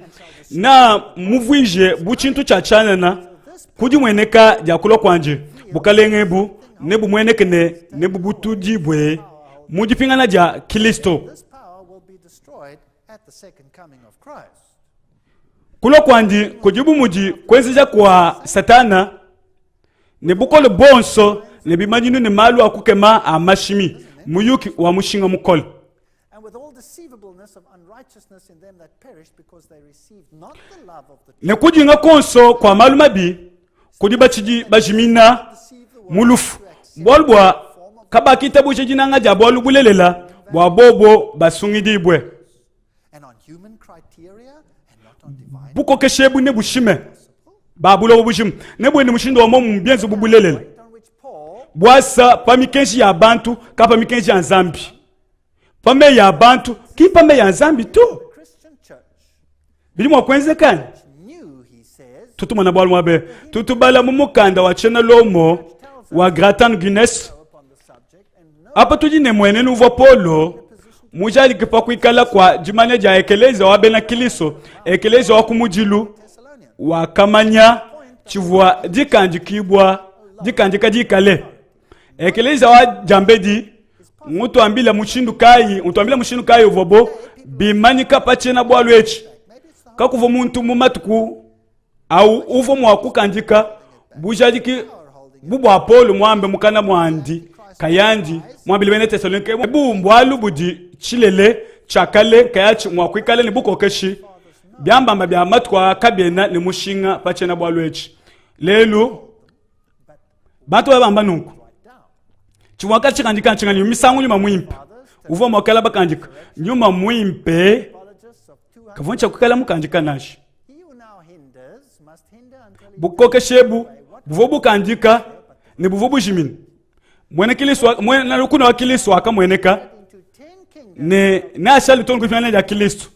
na muvwije buchintu cha chanana kujimweneka jakulo kwanje bukalenge bu ne bumweneke ne bubutujibwe mujipingana ja Kristo kulo kwandi kujibu muji kwenzija kwa satana ne bukole bonso ne bimanyinu ne malu akukema amashimi muyuki wa mushinga mukole ne kujinga konso kwa malu mabi kudiba chiji bajimina mulufu bolbwa kabakita buje jinanga ja bolu bulelela bwa bobo basungidibwe buko keshebu ne bushime babulo bushim ne bwe ne mushindo wa momu mbienzo bubulelela bwasa pamikenshi ya bantu kapa mikenshi ya nzambi pame ya bantu kipame ya nzambi tu bili mwakwenzekani tutuma na bwalu mwabe tutubala mumukanda wa chena lomo wa Gratan Guinness apa tujine mwene nuvo polo mujali kipa kuikala kwa jimane ja ekeleza wa bena kiliso ekeleza wa kumujilu wa kamanya chivwa dikanjikibwa dikanjika dikale ekeleza wa jambedi mutu ambila mushindu kayi uvobo bimanyika pachena bwalu echi kakuvo muntu mumatuku au uvo mwakukanjika bujadiki bubu apolo mwambe mukana mwandi kayandi mwambili bene Tesalonike mbwalu budi chilele chakale kayachi mwakuikale ni buko keshi byambamba bya matwa kabena ni mushinga pachena bwalu echi lelu bantu babamba nunku chiwaka chikandika chingani misangu nyuma mwimpe uvo mwakala bakandika nyuma mwimpe kavoncha kukala mukandika nashi bukoke shebu buvobu kandika ni buvobu jimini mwene kiliswa mwene lukuna wa kiliswa aka mweneka ne ashali tonu kufina ya kilisto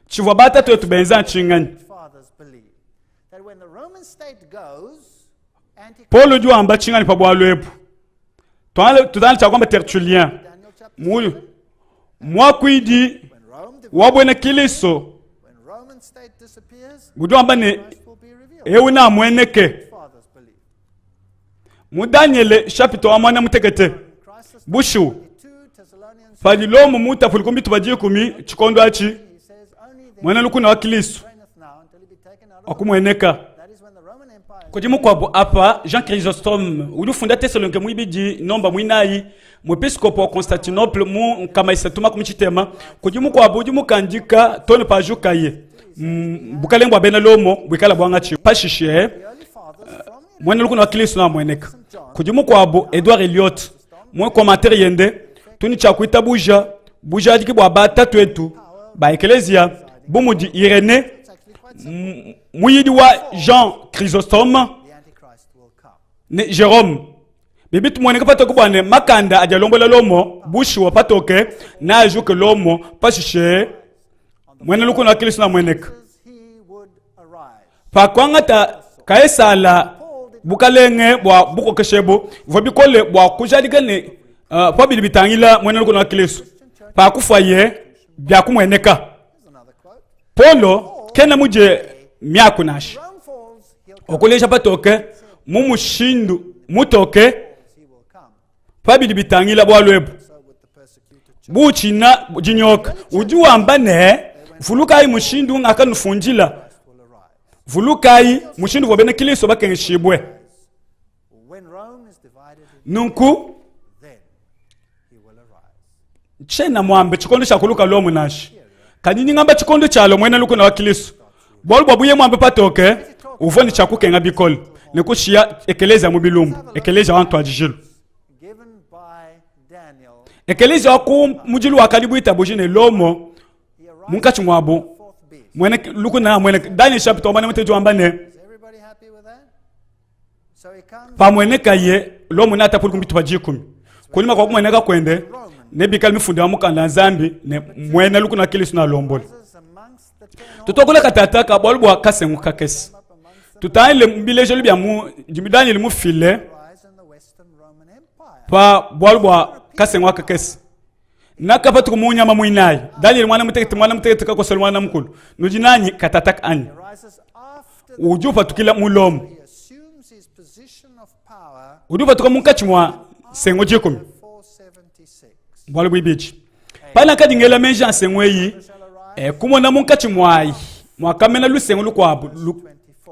chivwa bata tuwe tubenza chingani Polo jua amba chingani pa bwalu epu tutani chakwamba Tertullien mulu mwakuidi wabwene kiliso budu amba ne ewu na mweneke mu Daniel chapitre wa mwana mutekete bushu palilomu muta fulikumbi tubajiye kumi chikondo achi mwana lukuna wa kiliso akumweneka kujimu kwabo apa Jean Chrysostome ulufunda Tesalonike mwibiji nomba mwinayi mwepiskopo wa Constantinople mu kama isatuma kumichitema kujimu kwabo ujimu kanjika tone pajukaye bukalengwa bena lomo bwikala bwangachi pashishe mwana lukuna wa Kristo na mweneka kujimu kwabo Edward Eliot mwe commentaire yende tuni chakuita buja diki bwa batatu etu ba ecclesia bumudi Irene It's actually quite simple. muyidi wa Jean Chrysostome The Antichrist will come. ne Jerome bibitu mweneka patoke bwane makanda ajalombola lomo bushi wa patoke na ajuke lomo pashishe mwene luku na Kristo na mweneka He would arise. pakwangata kaesala bukalenge bwa buko keshebo vobikole bwa kujadigane pabili bitangila mwene luku na Kristo pa kufaye bya kumweneka Here's another quote. polo kena muje myako nashi Rome falls, he'll come. okolesha patoke mumushindu mutoke He will come. pabili bitangila bwa lwebu So would the persecuted church. buchina jinyoka ujiwamba ne vulukai mushindu ngaka nufunjila Will arise. vulukai mushindu vobene Kristo bakenshibwe When Rome is divided, nunku then he will arise. chena mwambe chikondo cha kuluka lomu nashi kanini ngamba chikondo chalo mwene luku na Kristo bolu babuye mwambe patoke uvoni chakukenga bikol nekushia ekeleza mubilumbu ekeleza wantu ajijilu Given by Daniel, ekeleza ku mujilu wakalibu itabujine lomo he arrives munkachi mwabo at the fourth beast. mwene luku na mwene Daniel chapter 1 mtejo ambane Is everybody happy with that? So he comes. pamweneka ye lomu nata puli kumbitu bajikumi kulima kwa kumweneka kwende nebikali mifunda mukanda zambi ne mwene luku na Kristo na lombola Amongst the 10 tutokole katataka bwalubwa kasengu kakesi up amongst them tutaile mbileje libya mu jimidani limu file rise in the Western Roman Empire. pa bwalubwa kasengu kakesi nakapa tukumunyama mwinayi daniel mwana mutekete kakosel mwana mkulu nujinanyi katataka ani He rises after the ujupa tukila mulomu he assumes his position of power. ujupa tukamunkachi mwa sengo jikumi 476 bwalubwa ibichi pana kadingela menja sengo yi shall arise. kumona munkachi mwayi mwakamena lusengo lukwabu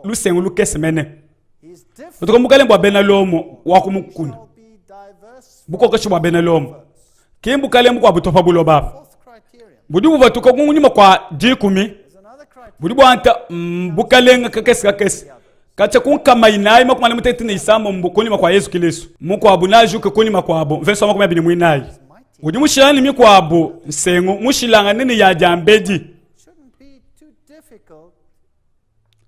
lusengo lukesemene He's different. tukamukale mbwa bena lomo wakumukuna Shall be diverse. bukokeshi bwa bena lomo kimbukale mbwa butopa bulo baba Fourth criterion. budi bubatuka kunyuma kwa dikumi There's another criterion. budi bwanta bukalenga kakesi kacha kunkama inayi makumana mutete ni isamo mbukunyuma kwa Yesu Kristo mukwabu najuke kunyuma kwabo verse 22 mwinayi budi mushilani mikwabu nsengo mushilanga nini ya jambeji Shouldn't be too difficult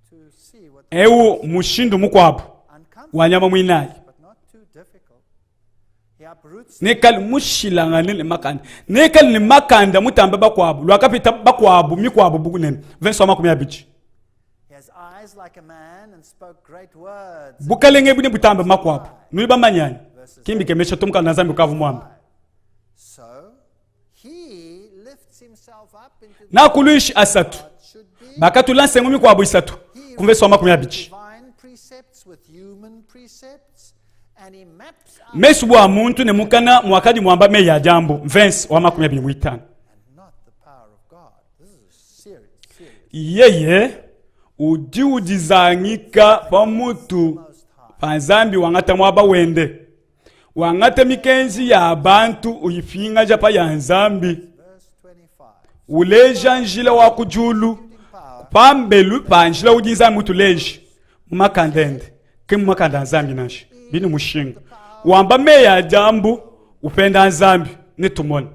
to see what ewu mushindu mukwabu uncomfortable, wanyama mwinayi but not too difficult. He uproots nekali mushilanga nini makanda nekali ni makanda mutambe bakwabu lwakapita bakwabu mikwabu bukunene verse 22 He has eyes like a man and spoke great words. bukalenge bune butambe makwabu nuli bamanyanyi kimbi kemesha tumka nazambi kavu mwamba So he lifts himself up into the nakuluishi asatu should be. bakatulanse ngumi kwabu isatu He kumvesa replaces makumyabichi divine precepts with human precepts, and he maps out mesu bwa muntu ne mukana mwakadi mwamba me ya jambo verse wa 25 and not the power of God. This is serious. yeye ujiudizangika pamutu panzambi wangata mwaba wende wangata mikenzi ya abantu uyifinga japa ya nzambi Verse 25. uleja njila wa kujulu Power pambelu panjila ujiza mutu leji mumakandende kimu makanda nzambi nashi bini mushinga wamba meya jambu upenda nzambi nitumona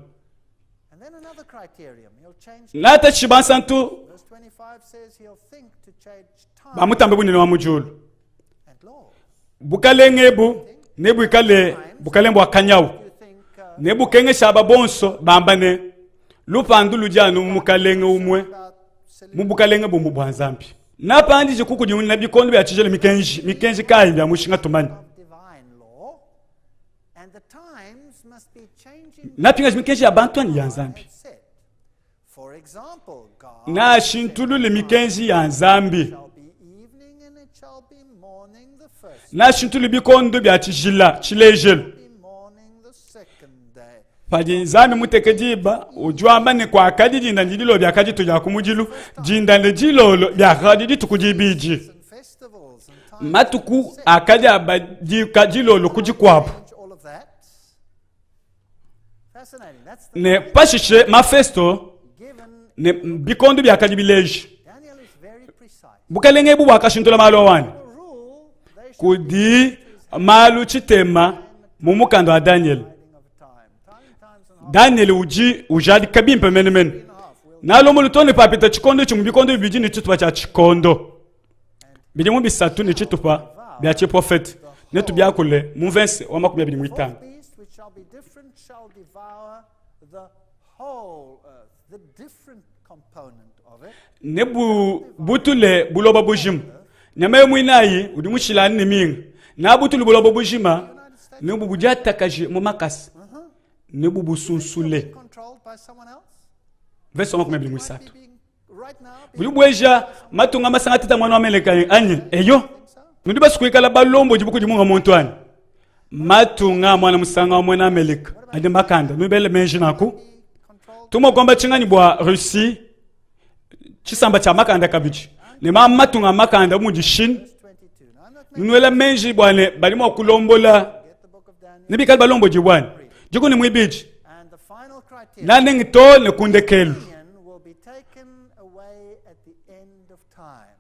and then another criterion. He'll change. nata chibansantu Verse 25 says he'll think to change time bamutambe bunene wa mujulu and law. bukalengebu nebu ikale bukalembo akanyawu You think nebu kenge shaba bonso bambane lupandu lujanu mukalenge umwe about silly mubukalenge bumbu bwa nzambi napandi jikuku jimu na bikondo bya chijele mikenji kai bya mushinga tumani of divine law, and the times must be changing. napinga mikenji ya bantu ani ya nzambi Had said. For example, God na shintulule mikenji ya nzambi shall be evening and it shall be morning the first, na shintulu bikondo bya chijila chilejelu be morning the second day. paji nzambi mutekejiba ujwamba ni kwa kadi jinda njidilo bya kaji tuja kumujilu jinda njidilo bya kaji tukujibiji And festivals and times. matuku akaja abaji kajilolo kujikwabo Change all of that. Fascinating. That's the ne pashishe mafesto given. ne bikondo bya kaji bileji Daniel is very precise. bukalenge bu wakashintula malo wani The rule they should kudi malu chitema mumukando wa Daniel be of Daniel uji ujadi kabimpe menemen. Na lomo lutone papita chikondo chimubikondo biji ni chitupa cha chikondo. Biji mu bisatu ni chitupa bya chi prophet. Netu bya kule mu verse wa 25. Which shall be different shall devour the whole earth, the different component of it. Nebu butule buloba bujim. Nyama muinayi udimushila niming. Na butule buloba bujima nebu bujata kaji mu makas. Nebu busunsule. Controlled by someone else? Verse 25. Right now, Bulubweja matunga masanga tata mwana wa meleka anye eyo ndiba sikuikala balombo jibuku jimunga montwani matunga mwana musanga wa mwana meleka ade makanda nubele menji naku tumo kwamba chingani bwa Russie chisamba cha makanda kabichi ne matunga makanda munji shin 22. Now, I'm not making nwele menji bwane balimo kulombola get the book of Daniel. nibikala balombo jibwani jiku ni mwibiji And the final criteria nane ngito ne kundekelu will be taken away at the end of time.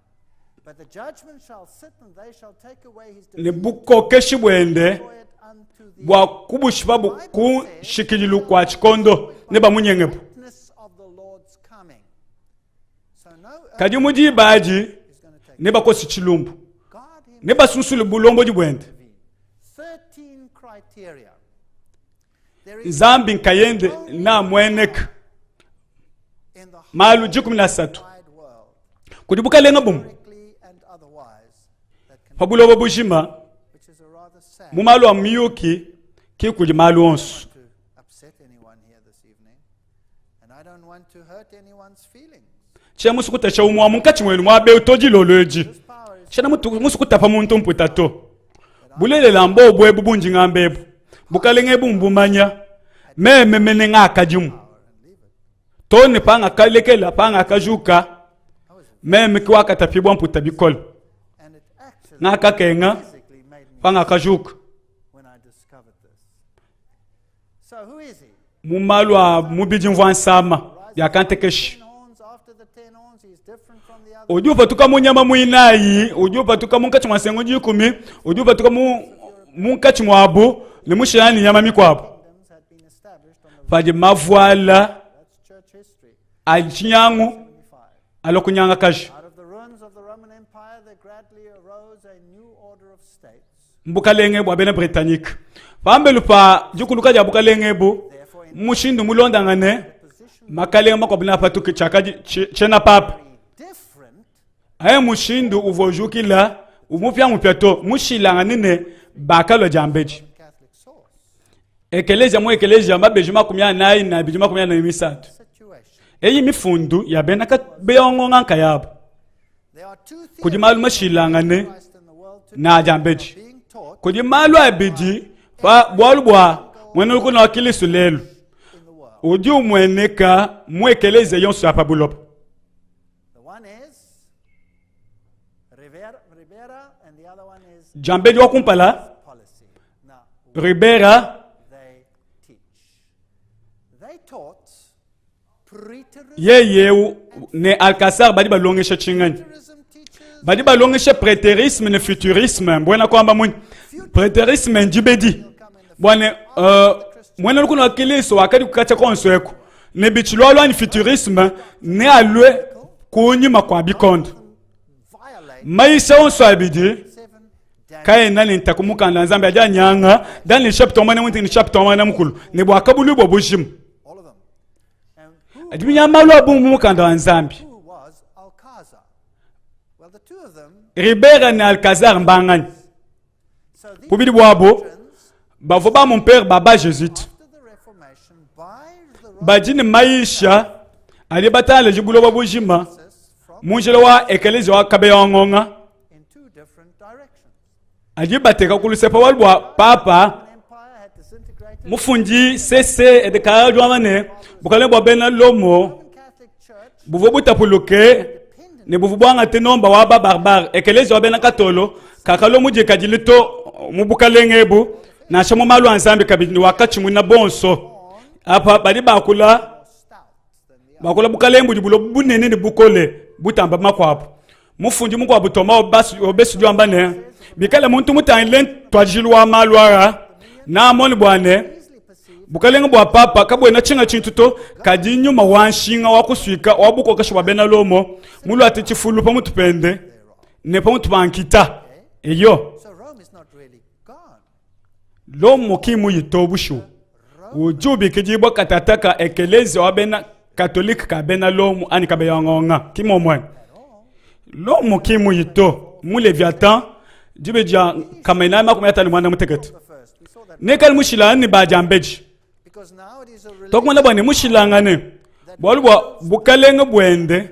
But the judgment shall sit, and they shall take away his ne dominion, buko keshi bwende destroy it unto the bwa kubushibabu ku shikijilu kwa chikondo ne bamunyengebu witness of the Lord's coming. So no earth kadi muji baji is going to take ne bakosi chilumbu God himself. ne basusule bulombo jibwende 13 criteria. There is zambi nkayende na mwenek in the malu jikum na satu wide world, kudibuka lenga bum directly and otherwise, that can, pabulobo bujima which is a rather sad. mu malu amiyuki ki kudi malu onsu To upset anyone here this evening, and I don't want to hurt anyone's feelings. che musukuta cha umwa munkachi mwenu mwabe utoji loloji This power is chena musukuta pa muntu mputato bulele lambo bwe bubunji ngambebu bukalenge bumbumanya meme mene ngakajimu power, and leave it. tone panga kalekela panga kajuka meme kiwaka tapibwa mputa bikol And it actually ngaka kenga physically made me panga kajuka when I discovered this. So who is he? mumalwa mubiji mvwa nsama yakantekeshi 10 horns after the 10 horns, he's different from the others. ujupa tuka munyama muinayi ujupa tuka munkachi mwasengo jikumi ujupa tuka munkachi mwabu ni mushirani nyama mikwabo Kingdoms had been established on the paje mavwala that's church history. alichinyangu 75. alokunyanga kashi Out of the ruins of the Roman Empire, there gradually arose a new order of states. mbukalenge bwa bene britannique pambelu pa jikuluka ja bukalenge bu Therefore, in mushindu mulondangane position makalenge makwabina patuki chakaji chena papa very different, aye mushindu uvojukila umupya mupyato mushilanganine bakalo jambeji Roman Catholic source ekeleja mu ekeleja mabeji makumya nayi na beji makumya na misatu situation. eyi mifundu ya bena ka beyongo nganka yabo There are two things kudi malu mashilangane Christ in the world today na jambeji being taught kudi malu abiji pa bwalu bwa mwene kuna wakilisu lelu in the world. udi umweneka mu ekeleza yonso apa bulopa The one is Rivera, and the other one is jambeji wakumpala policy. Now, ribera they teach. They taught preterism. yeye ne alkasar badi balongesha chingani Preterism teaches badi balongesha preterisme ne futurisme mbona kwamba mun preterisme njibedi bwana mwene kuna wakiliso wakati kukacha konsweko ne bichilwalwa ni futurisme ne alwe kunyima kwa bikondo violate maisha onso abidi 7 Daniel. kaye nani ntakumuka na nzambe aja nyanga dani chapter 1 mwinti ni chapter 1 mkulu ne bwa kabulu bo bushim All of them. And who, adibi nyamalu abumu mukanda wa nzambe who was Alcazar? Well, the two of them. ribera ne alkazar mbangani So these pubidi bwabo Christians, bavo ba mon père baba jésuite after the Reformation, by the Roman bajini maisha ali batale jibulo bujima process from munjelo wa ekelezi wa kabe yongonga in two different directions. aji bateka kulusepa walbwa papa An empire had disintegrated. mufunji sese edekara jwamane bukale bwa bena lomo Roman Catholic Church buvo butapuluke ne buvo bwanga tenomba wa ba barbar ekelezi wa bena katolo kakalo muje kajilito mubukalengebu na shamo malu anzambe kabini wakati mwina bonso apa bali bakula more stout than the other. bakula bukalembu dibulo bunene ni bukole butamba makwapo mufunji mukwa butoma obesu jwamba ne bikale muntu mutanile twajilwa malwara na moni bwane Easily perceived bukalenga bwa papa kabwe na chinga chintuto kadinyu mawanshinga wakuswika wabuko kashwa bena lomo mulu ati chifulu pa mutupende ne pa mutubankita eyo So Rome is not really God. lomo kimu yitobushu ujubi kijibwa katataka ekelezi wabena katolika kabena lomo ani kabeyangonga kimomwe lomo kimu yito mule vyatan jibe ja kamena makumeta ni mwana mutegeto The first, we saw that nekal mushilani ba jambeji because now it is a religion tokmana bane mushilangane bolwa bukalenga bwende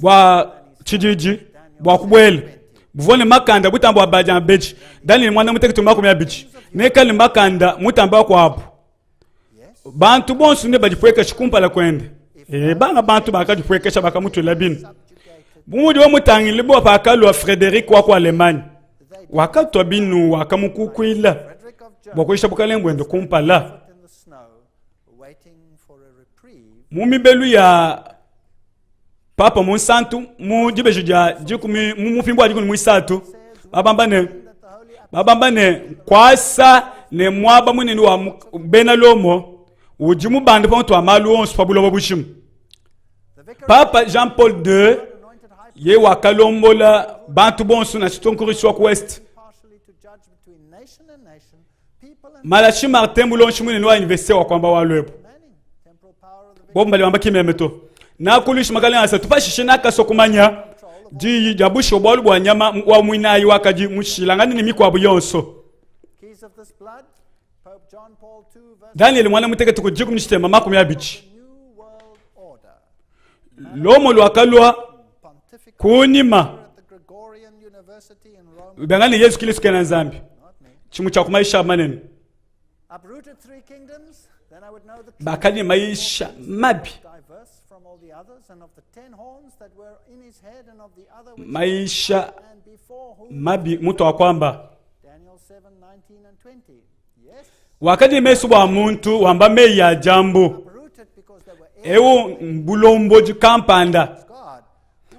bwa chijiji bwa kubwele buvone makanda butambo abaja beji dani mwana muteketo makumya bichi nekali makanda mutamba kwapo bantu bonsu ne bajipweka chikumpala kwende banga bantu bakajipwekesha bakamutula bino bumudi wa mutangile bo pakalo Frederick wa kwa Alemanya wakatwa binu wakamukukwila Frederick of Germany bwakoisha bukalengwe ndo kumpala in the snow waiting for a reprieve. mumibelu ya papa monsantu mujibejo ja jikumi mumufimbo ajikuni muisatu babambane kwasa ne mwaba munene wa bena lomo ujimu bande ponto amalu onsu pabulo babushimu The vicar papa Jean Paul II anointed high ye wakalombola bantu bonsu na chitonkuriswa ku west partially to judge between nation and nation, people and malachi Martin mulonshi munene wa university wa kwamba walwepo manning. Temporal power of the vicar bomba liwamba kimemeto nakulishi makale asa tupashishe nakasokumanya ji jabusho bolu bwa nyama wa mwinayi wakaji mushilangani ni mikwabu yonso keys of this blood, Pope John Paul II, verse Daniel mwana mutegete kujiku mshitema makumi abichi New World Order, lomo lwakalwa pontifical kunima at the Gregorian University in Rome, bengani Yesu Kristo kena nzambi not me, chimu cha kumaisha manene uprooted three kingdoms, then I would know the bakali maisha mabi diverse from all the others, and of the 10 horns that were in his head, and of the other which maisha and before whom mabi muto wa kwamba Daniel 7:19 and 20. Yes, wakati mesu wa muntu wamba mei ya jambo uprooted because they were ewo mbulombo jikampanda God,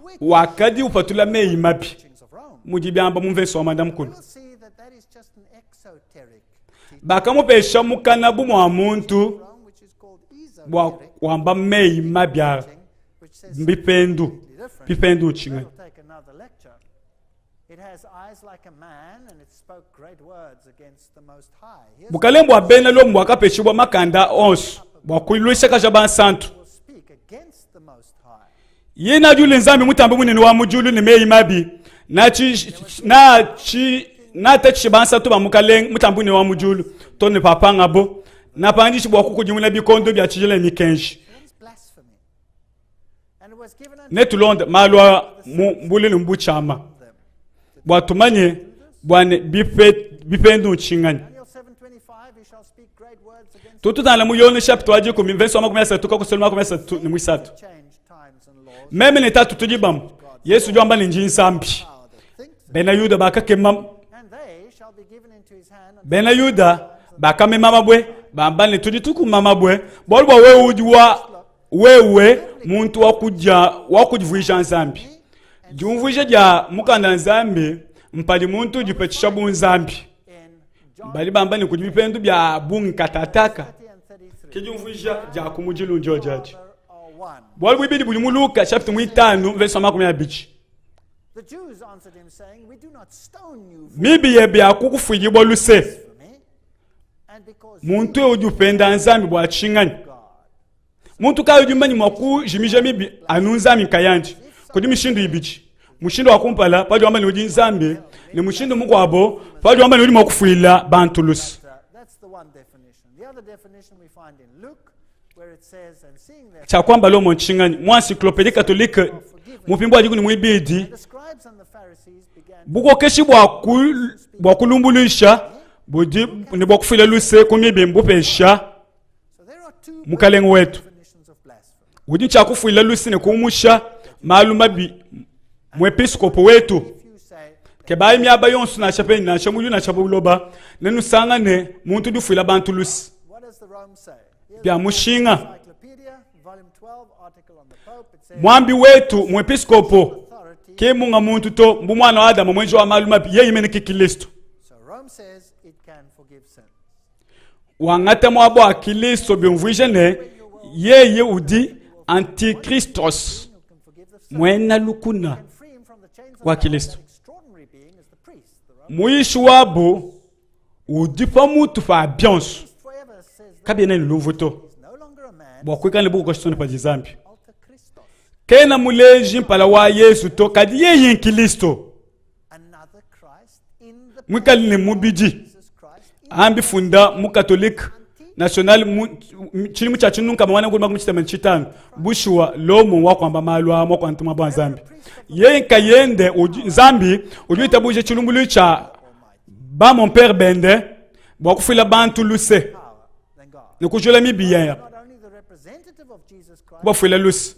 which wakati upatula mei mabi teachings of Rome. mujibyamba mumveso wa manda mkulu We'll see that that is just an exoteric teaching bakamupesha mukana bumwa muntu of Rome, which is called bwa esoteric wamba mei mabya teaching, which says mbipendu completely different. bipendu chinga That'll take another lecture. It has eyes like a man, and it spoke great words against the Most High. Here's bukalembo abene lo mwakapeshibwa makanda onsu bwakuilusha kasha bansantu will speak against the Most High. yena jule nzambi mutambe munene wa mujulu ni mei mabi na tachi bansantu bamukaleng mutambe munene wa mujulu tone papanga bo na pandishi bwa kukujimula bikondo bya chijele mikenji That is blasphemy. And it was given unto netulonda malwa mbulini mbuchama them. bwatumanye bwane bipendu chingani Daniel 7:25, he shall speak great words against tututana muyone chapter waje kumi verse wa 13 tuka kusoma 13 ni mwisatu change times and laws. meme ne tatu tujibamu Yesu jwamba ni njini sambi Power that thinks, bena yuda bakakema and they shall be given into his hand until bena yuda bakame mama bwe bambane tujituku mama bwe bolwa wewe ujwa wewe muntu wakujivuisha nzambi jumvuisha ja mukanda nzambi mpali muntu jipechisha bunzambi in John bali bambane kujipendu bya bungi katataka 30 and 33. kijumvuisha ja kumujilu njojaji Father are one. bolwa ibidi buli muluka chapter 5 verse 12 The Jews answered him, saying, we do not stone you for mibi yebe akukufuyibwa luse blasphemy, and because you muntu ujupenda nzambi bwa chingani God. muntu kayo jumanyi mwaku jimija mibi anunzami kayanji kudi mishindu ibichi mushindu wakumpala padi wamba ni uji nzambi ni mushindu mukwabo padi wamba ni uji mwakufuila bantu lusi That's the one definition. The other definition we find in Luke, where it says, and seeing their cha kwamba lo mchingani mwa encyclopedia katolika mupimbo ajiku ni mwibidi the scribes and the Pharisees began buko keshi bwakulumbulisha budi ni bwakufuila luse kumibi mbupesha So there are two mukalengo wetu definitions of blasphemy. udi cha kufuila lusi ni kumusha maluma bi mwepiskopo wetu If you say, kebayi myaba yonsu na chapeni na chamuyu na chabuloba nenu sangane muntu dufuila bantu lusi what does the Rome say? Here's bya the mushinga Encyclopedia, volume 12, article on the Pope. It says, mwambi wetu mwepiskopo authority. kemunga muntu to mbu mwana wa adamu mwenjo wa maluma bi yeyimene kikilisto So Rome says it can forgive sins. wangata mwabo akilisto byumvijene yeye udi antikristos mwena lukuna kwa kilisto muishi wabo udipa mutu fa bionso kabine luvuto bwakwika ne buko shitone pa dizambi kena muleji mpala wa Yesu to kadi yeye kilisto mwikali ne mubiji ambi funda mu catholique national chini muchachi nunka mwana ngulu makumchitama chitano bushwa lomo wakwamba malwa mo kwantuma bwa zambi yeye kayende zambi ujuita buje chilumbulu cha ba mon père bende bwa kufila bantu luse ne kujula mibiya bwa fila luse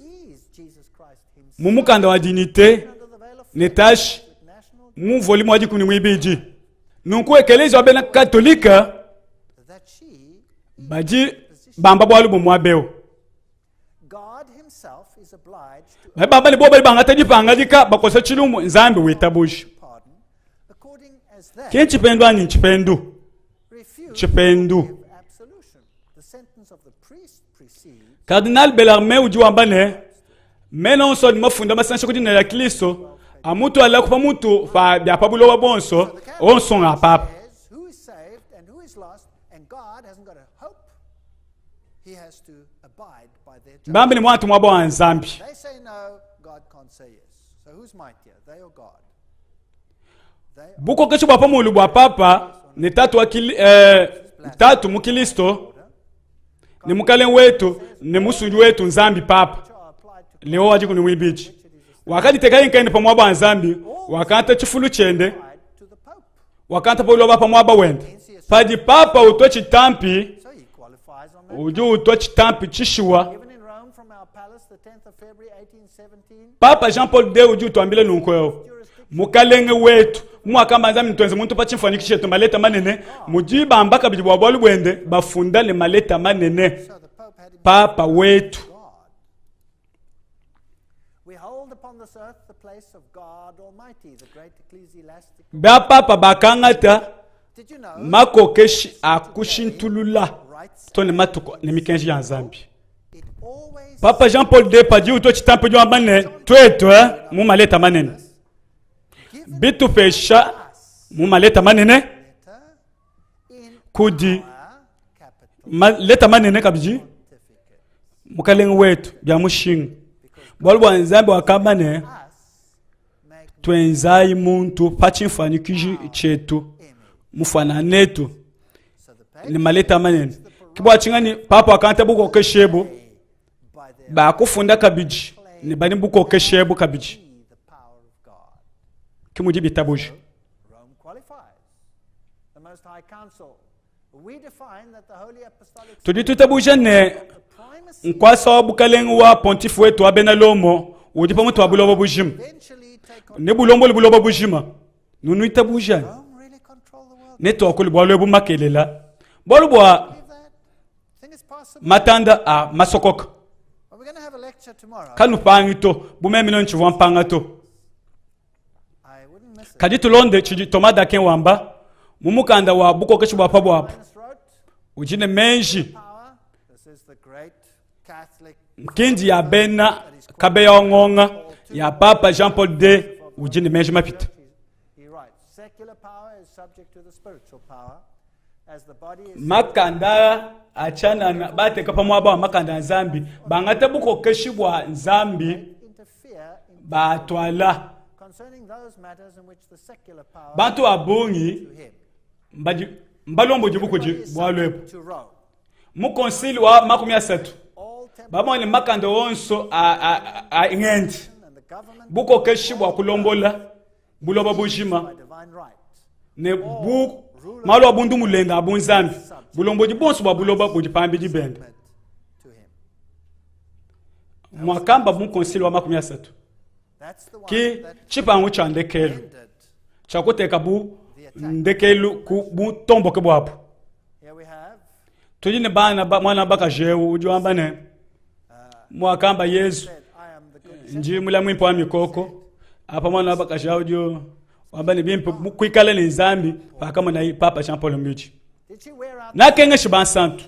mumukanda wa dignité netash mu volume wadi kuni mwibiji nunku ekelezi wa bena katolika baji bamba bwalu bumwabeo baba ni boba bangata dipanga dika bakosa chilumu nzambi wetabushi ken chipendo ani chipendo Cardinal Bellarmé ujiwamba ne mena onso ni mafunda masanshi kuti na Kristo amutu ala kupa mutu fa bya pabulo wa bonso onso nga papa bambi ni mwatu mwabo wa nzambi buko kecho bwa pamulu bwa papa ni tatu mukilisto ni mukale wetu ni musunju wetu nzambi papa leo waji kuni wibichi wakati tekaye nkaende pa mwabo wa nzambi wakanta chifulu chende wakanta pa uloba pa mwabo wende padi papa utochi tampi uju utochi tampi chishiwa Papa Jean Paul II uju tuambile nunkweo mukalenge wetu mwakamba nzambi ntuenze muntu pa chimfanikishe tu maleta manene mujiba ambaka bijibwa bwalu bwende bafunda le maleta manene papa wetu ba papa bakangata makokeshi akushintulula tone matuko ne mikenji ya nzambi Papa Jean Paul II padi uto chitampe jwa manene tweto mu maleta manene bitu pesha mu maleta manene kudi maleta manene kabiji mukalenge wetu bya mushinga bolwa nzambe wakabane twenzai muntu pachimfanikiji chetu mufana netu ni maleta manene kibwa chingani papa akanta buko keshebu ba kufunda kabiji ni bani buko keshebu kabiji kimuji bitabuji tudi tutabuja ne nkwasa wa bukaleng wa pontif wetu abena lomo udipa mutu abulobo bujima ne bulombo libulobo bujima nunu itabuja neto akuli bwalo ebu makelela bolu bwa matanda a masokoka kanu pangito bumemi no nchivu mpangato kadito londe chiji tomada ken wamba mumukanda wa buko kechi bwa pabo hapo ujine menji mkindi ya bena kabe ya ngonga ya Papa Jean Paul II ujine menji mapita makanda achana na bate kapa mwaba makanda nzambi bangata buko keshibwa nzambi batwala bantu abungi mbalombo jibuko bwalwepo mu konsili wa makumi asatu babone makanda wonso a ngendi buko keshibwa kulombola buloba bujima ne bu malo abundu mulenda abunzambi bulombo jibonso bwa buloba bujipambi jibenda mwakamba mu konsili wa makumi asatu ki chipangu cha ndekelu chakuteka bu ndekelu ku bu tombo ke bwapo tujine bana mwana baka jewu ujuamba ne mwakamba Yesu nji mula mwimpo wa mikoko apa mwana baka jewu jo wabani bimpo kwikala ni nzambi pakama na Papa Jean Paul Mbichi Did she wear out? na kenga shiban santu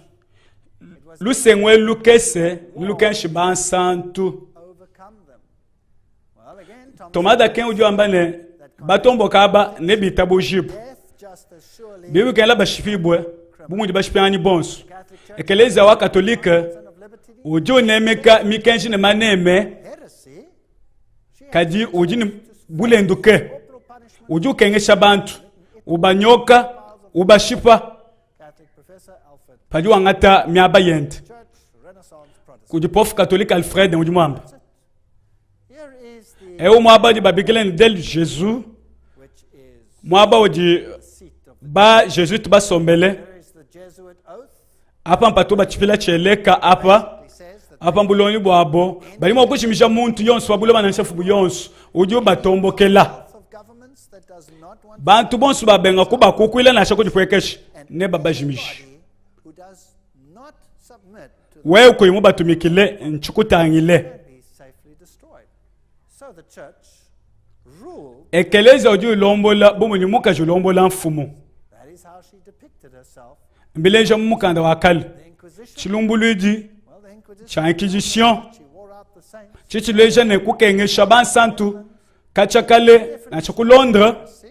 lusengwe lukese luken shiban santu Overcome them. Well, again, Thomas, tomada ken uju ambane batombo kaba ne bitabo jibu death just as surely bibi ken la bashifibwe bumuji bashipani bonso Catholic Church, ekeleza wa katolika son of liberty, uju nemeka mikenshi ne maneme heresy, she had kadi uji ni bulenduke corporal punishment. uju kengesha bantu ubanyoka ubashipa Catholic professor Alfred, padi wangata miaba yente Church, Renaissance Protestant. kuji prof katolika Alfred uju mwamba Here is the, ewo mwaba di babikelen del Jesus which is mwaba uji the seat of the, ba Jesus tubasombele there is the Jesuit oath. apa mpato bachipila cheleka apa It says that apa mbuloni bwabo balimo kushimisha muntu yonso wabulo bananshafu buyonso uju batombokela path of governments that does not want bantu bonso babenga kuba kukwila nasha kujikwekesha ne babajimishi anybody who does not submit to wewe kuyimu batumikile nchukutangile can be safely destroyed. So the church ruled. ekeleza uju ilombola bumunyimuka julombola mfumu That is how she depicted herself. mbilenja mumukanda wa kale The Inquisition. chilumbulwiji Well, the Inquisition. cha inquisition She wore out the saints. chichileja ne kukengesha bansantu kachakale na chikulondra See?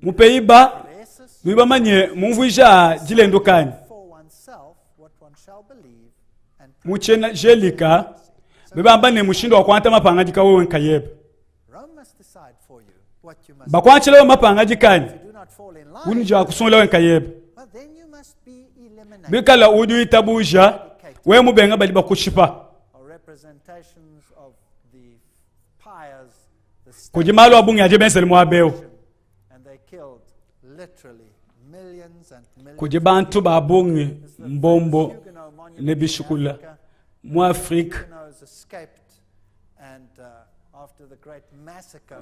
mupeiba Basis mwibamanye mumvuija jilendukani for oneself what one shall believe and muchena jelika bebamba ne mushindo wa kwanta mapanga jikawewe nkayebe Rome must decide for you what you must bakwanchilewe mapanga jikani do not fall in line. unija wakusunlewe nkayebe Well, then you must be eliminated. bikala uju itabuja we mubenga bali bakushipa Or representations of the pyres, the state, kujimalo abungi aje bensel mwabeo and they killed literally millions and millions. kujibantu babungi mbombo Huguenot monument ne in bishukula Africa. mu Afrika Huguenots escaped, and after the great massacre,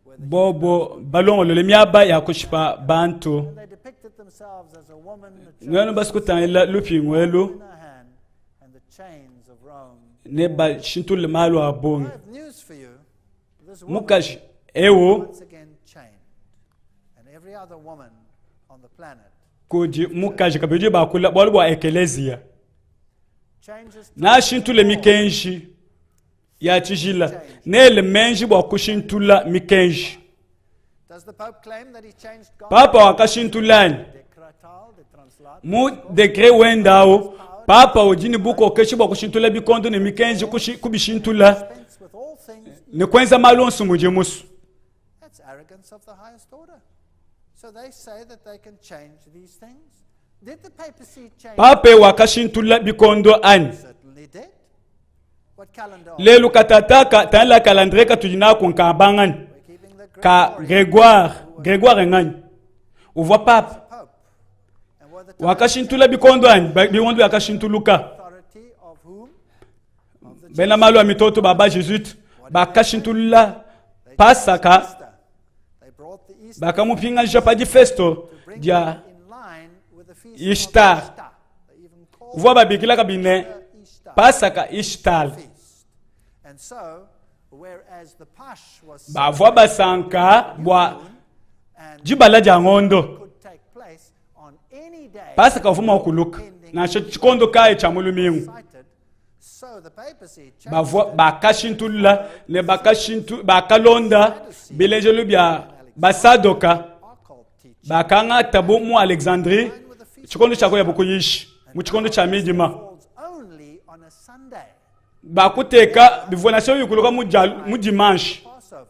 where the bobo balongolole myaba yakushipa bantu and they depicted themselves as a woman, a ngano basikutangila lupingwelu in her hand, and the chains of Rome. ne bashintule malo I abungi have news for you. This woman mukaji ewo once again chained, and every other woman on the planet kuji mukaji kabiji bakula bwali bwa ekelezia changes. na shintule mikenji ya chijila nele menji bwa kushintula mikenji Does the Pope claim that he changed God? papa wakashintulani Decretal, de translate. mu dekre wendao papa ojini buko keshi bwa kushintula bikondo ne mikenji kubishintula Dispense with all things. ne kwenza malonso muje musu That's arrogance of the highest order. So they say that they can change these things. Did the papacy change? pape wakashintula bikondo ani Certainly did. What calendar? lelu katataka tanla kalandre katujina kunkabangani We're keeping the ka Gregorian Grégoire ngani uvoa papa Pope. And what the wakashintula bikondo ani bikondo yakashintuluka authority of whom? Of the bena malo ya mitoto baba Jesuit bakashintula pasaka Easter. They brought the Easter bakamupinga japa di festo to bring dia it in line with the feast Ishtar. of Easter. They even called uvoa babikila kabine it Easter pasaka ishtal feast. And so, whereas the Pasch was bavoa basanka bwa and jibala ja ngondo could take place on any day pasaka uvuma okuluka nasho chikondo kaye cha mulumingu cited, so the papacy changed bavoa bakashintula ne bakalonda bilejelo bya basadoka occult teaching bakanga tabo mu Alexandrie with the feast chikondo chako yabukuyishi mu chikondo cha midima falls only on a Sunday, bakuteka bivonasho bikuluka mu dimanche Passover.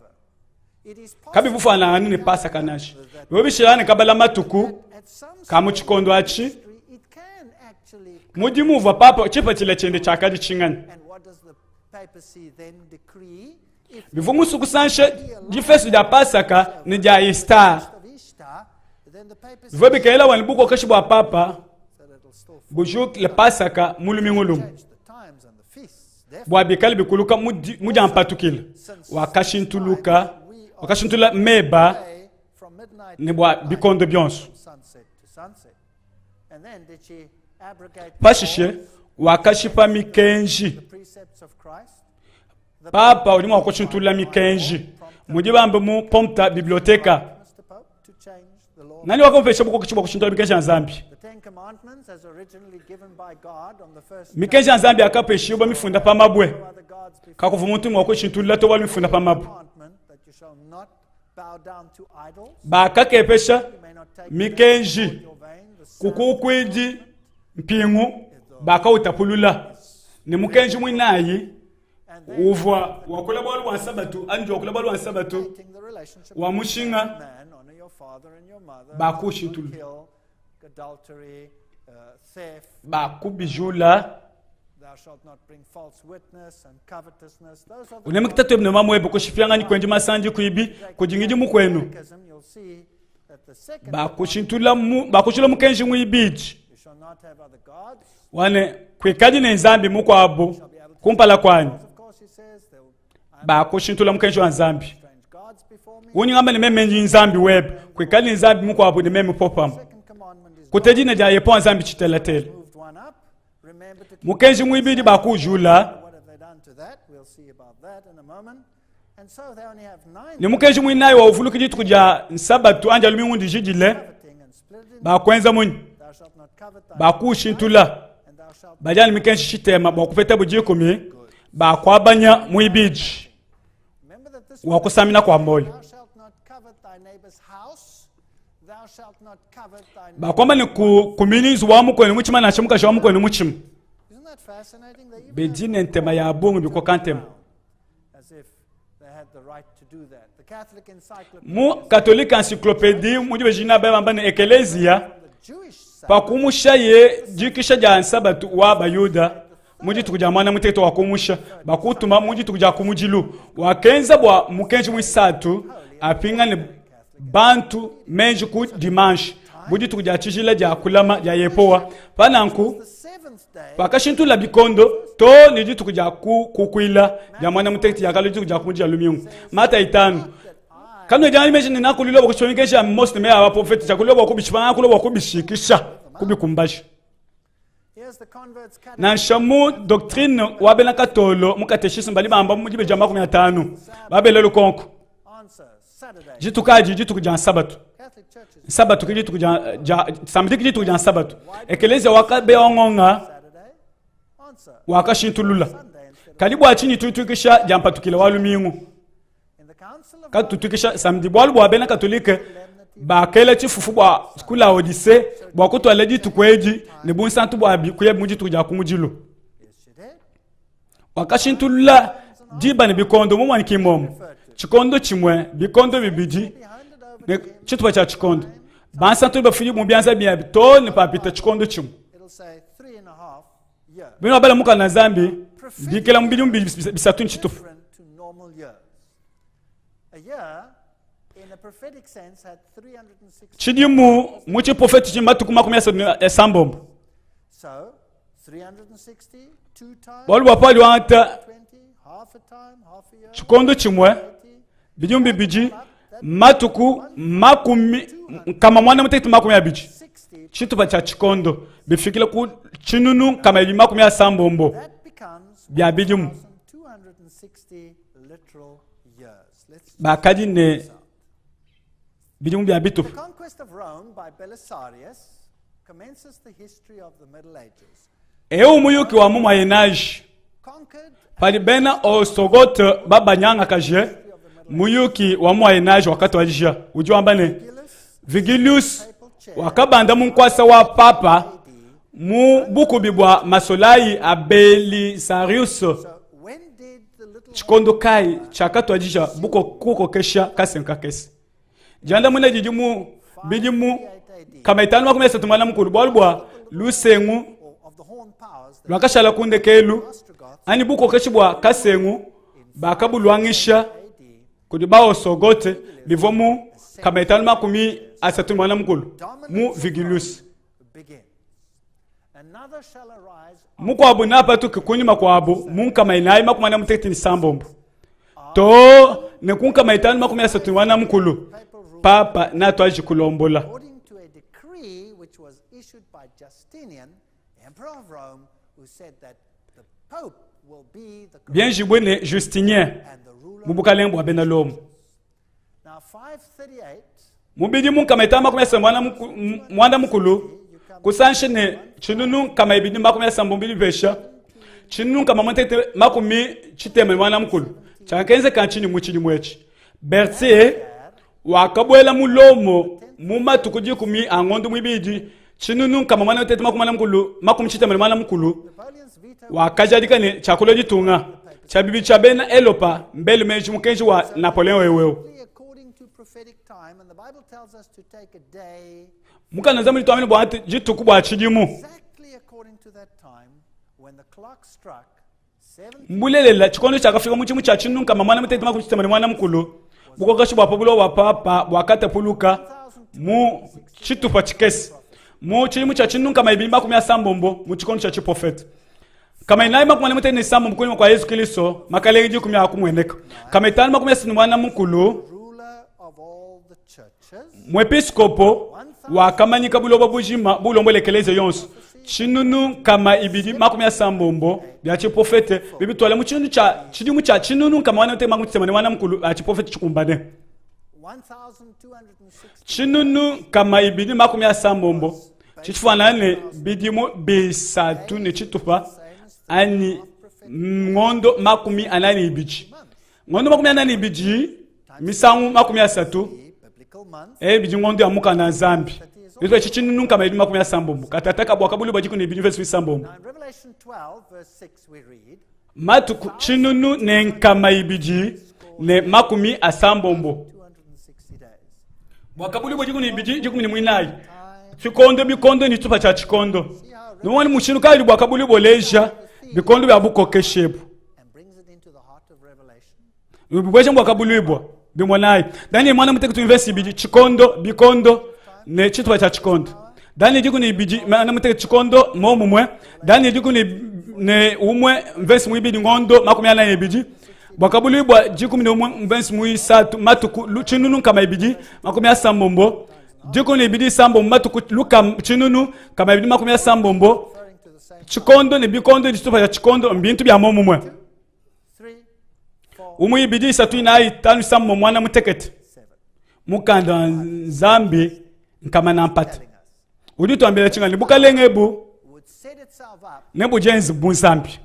It is kabi possible bufana nini pasaka nashi bibo bishirane kabala matuku at some kamu chikondo achi history it can actually. mudimu uva papa chipa chile chende chakadi chingani And what does the papacy then decree? If bivo musukusanshe difesu dia pasaka ni dia Easter of Easter, then the papacy bivo bikaela wanibuko keshi bwa papa said it'll still bujuk le pasaka mulumingulum change the times and the feasts. Therefore, bwa bikali bikuluka mudia mpatukile wakashintula meba pray from midnight ni to bwa midnight, bikondo byonso from sunset to sunset. And then did she abrogate pashishe all wakashipa mikenji the precepts of Christ? The papa ulimo wakushintula mikenji mudi bambe mu pomta biblioteka Mr. Pope to change the law? nani wakamfesha buko kichibwa kushindwa mikeja nzambi The Ten Commandments, as originally given by God on the first mikeja nzambi akapeshiwa mifunda pamabwe no other gods before kakuva mutima wako shintulila to mifunda pamabwe commandment that you shall not bow down to idols. bakakepesha You may not take mikenji your vein, the sun, kukukwiji mpingu bakautapulula ni mukenji mwinayi and then uvwa wakula bwalu wa sabatu anji wakula bwalu wa sabatu taking the relationship wa of mushinga man, honor your father and your mother, bakushi don't tulu. kill, adultery, theft, bakubijula thou shalt not bring false witness and covetousness. Those are the unemu kitatu ebino mamwebe kushifyanga kwenji masanji kuibi kujingiji mukwenu catechism. You'll see that the second bakushintula bakushula mukenji mwibiji you shall not have other gods. wane kwekadi nenzambi mukwabo kumpala kwanyu Of course, he says there will bakushintula mukenji wa nzambi strange gods before me. unyingamba nimemenji nzambi webe kwekadi nenzambi mukwabo nimeme popam Second commandment is kutejina ja yepo nzambi chitelatele moved one up. Remember to keep mukenji mwibidi bakujula what have they done to that? We'll see about that in a moment. And so they only have 9 ni mukenji mwinayi wa uvuluki jitu kuja nsabatu anja lumingundi jijile coveting and splitting. bakwenza munyi Thou shalt not covet thy bakushintula and thou shalt bajani mikenji shitema bakupeta bujikumi bakwabanya mwibiji remember that this wakusamina kwa moyo thou shalt not covet thy neighbor's house. Thou shalt not covet thy bakwamba ni kuminizi wa mukwenu muchima na chimuka wa mukwenu muchimu Isn't that fascinating? They even bejine ntema ya bungu biko kantema as if they had the right to do that. The Catholic encyclopedia mu katolika encyclopedia mujibe jina baba mbane ekelezia the Jewish side pakumusha ye jikisha ja nsabatu wa bayuda muji tukuja mwana muteto wakumusha bakutuma muji tukuja kumujilu wakenza bwa mukenji mwisatu apinga ni bantu menji ku dimanche muji tukuja chishila ja kulama ja yepoa pananku the seventh day pakashintula bikondo to niji tukuja kukwila ja mwana muteto yakalo tukuja kumujia lumiungu mata itanu kano jani meji ninakulilo bakuchomikesha most me aba prophet chakulilo bakubishipana kulo bakubishikisha kubikumbashi here's the converts na nshamu doctrine wabela katolo mukateshism bali bamba mujibe jamba 15 babele lukonko answer Saturday. jitukaji jitukuja sabatu Catholic churches sabatu kiji tukuja samedi kiji tukuja sabatu ekeleza wakabe ongonga Saturday. Answer wakashintulula Sunday instead of kalibu achini tutukisha jampa tukile walumingu in the council of katutukisha samedi bwalu bwabena katolike bakele chifufu bwa kula odise bwa kutwala jitukweji ne bunsantu bwa kuye muji tukuja kumujilu yesterday. wakashintulula diba ne bikondo mumwani kimomo chikondo chimwe bikondo bibiji Be handed over ne to him. chitupa cha chikondo bansantu bafuji mubyanza bya to ne papita chikondo chimwe It'll say 3.5 years. bino bala muka na zambi bikela mubili bisatu nchitufu Different to normal years. A year, in a prophetic sense, had 360. chidimu muchi profeti chimatu kuma esambombo So, 360, 2 times, balu bapali wanta 20, half a time, half a year, chikondo chimwe 80, bijumbi biji matuku makumi kama mwana muteti makumi abiji 60. chitupa cha chikondo bifikile ku chinunu kama ibi makumi ya sambombo That becomes bya bijumu 1,260 literal years. Let's bakaji ne bijumu bya The bitufu conquest of Rome by Belisarius commences the history of the Middle Ages. eyo muyuki wa mumwa yenaji Conquered pali bena osogote baba nyanga kaje muyuki wa mumwa yenaji wakati wajisha ujua mbane Vigilius papal chair wakabanda munkwasa wa papa mu buku bibwa masolai abelisarius So when did the little chikondo kai chakatu wajisha buko kuko kesha kasenka kesi janda mune jijimu bijimu 58 AD kama itanu makumesa tumana mkuru bwalubwa lusengu or of the horn powers that lwakashala kunde kelu Ostrogoths ani buko keshibwa kasengu bakabulwangisha AD kudi bawo sogote bivomu kama itanu makumi asatu mwana mkulu mu Vigilius begins. Another shall arise mukwabu napa tu kikunyuma kwabu munkama inayi makumana muteti ni sambombo to nekunkama itanu makumi asatu mwana mkulu papal rule papa natwaji kulombola according to a decree which was issued by Justinian, Emperor of Rome, who said that the Pope will be the bien jibwene Justinien and the ruler. mubukalembwa bena lomu Now 538 mubidi mun kama itama kuma sa mwanda mukulu kusanshine chinunu kama ibidi makuma sa mbili vesha chinunu kama mantete makumi chiteme mwana mukulu chankenze kanchini muchini mwechi bertie wakabwela mulomo mumatukuji kumi angondo mwibidi chinunu kama mwana tete makuma mukulu makumi chiteme mwana mukulu wakajadikane chakulo jitunga chabibi chabena elopa mbele meji mukenji wa Napoleon wewe mukana zamuli twamini bwa jituku bwa chidimu mbulelela chikondo chakafika muchimu cha chinu kama mwana mutete makumi chiteme mwana mukulu bukokashi bwa pabulo wa papa bwa katapuluka mu chitupa chikesi mu chimu cha chinu kama ibini makumi asambombo mu chikondo cha chiprofeta kama inayi makumi mutete ni sambo mukulu kwa Yesu Kristo makalegi kumya akumweneka kama itani makumi asini mwana mukulu mwepiskopo wakamanyika bulobo bujima bulombo lekeleze yonso chinunu kama ibidi makumi asambombo bya chiprofete bibitwale mu chinu cha chidimu cha chinunu kama wana mutete makumi chiteme mwana mukulu a chiprofete chikumbane chinunu kama ibidi makumi asambombo chichifanane bidimu bisatu ne chitupa ani ngondo makumi anani ibiji ngondo makumi anani ibiji misangu makumi asatu biji ngondo ya muka na zambi ito chichinu nunka maidi makumi asambombo katataka bwa kabulu bajiku ni verse isambombo matuku chinunu ne nkama ibiji ne makumi asambombo bwa kabulu bajiku ni ibiji jiku ni mwinai chikondo bikondo ni tupa cha chikondo nwani mushinu kali bwa kabulu boleja bikondo bya bukokeshebu bibweje mbwa kabulibwa bimwanai dani mwana muteke tu invest ibiji chikondo bikondo ne chitwa cha chikondo dani jiku ni ibiji mwana muteke chikondo mo mumwe dani jiku ni ne umwe invest mu ibidi ngondo makumi ana ibiji bwa kabulibwa jiku ni umwe invest mu isatu matuku chinunu kama ibiji makumi asambombo jiku ni ibidi sambombo matuku luka chinunu kama ibidi makumi asambombo chikondo ne bikondo chitwa cha chikondo mbintu bya mo mumwe umu ibidi isatu inayi tanu sammo mwana mutekete mukanda nzambi nkama nampata udi tuambele chinga libuka lengebu nebu jenzi bunzambi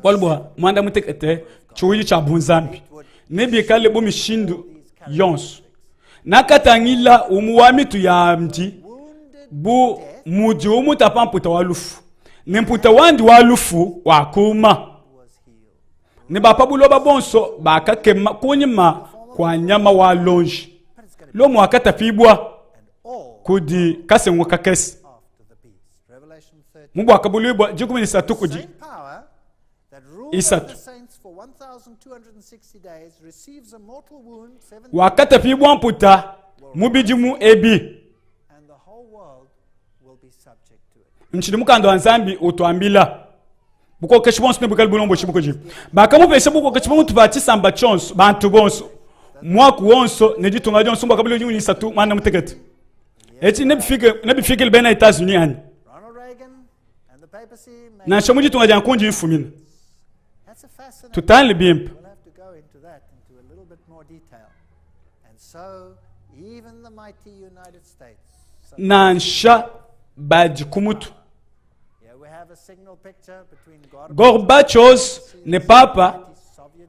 walbwa mwanda mutekete chuwili cha bunzambi nebi kale bu mishindu yonsu nakatangila umu wamitu ya mji bu muji umu tapamputa walufu nemputa wandi walufu wakuma ne ba pabulo ba bonso ba kakema kunyima kwa nyama wa lonji lo mu akata fibwa kudi kasenwo kakesi mubu akabulibwa jikumi ni satukuji isatu wakata fibwa mputa mubijimu ebi nchini mukando anzambi utwambila buko keshibonso ne bukal bulombo shibukoji bakamu pese buko keshibonso tubati samba chonso bantu bonso mwaku wonso ne ditunga jonso mba kabilo nyuni satu mwana mutekete eti ne bifike bena États-Unis ani na shamu ditunga jan konji infumina tutali bimp nansha bajikumutu Gorbachev ne papa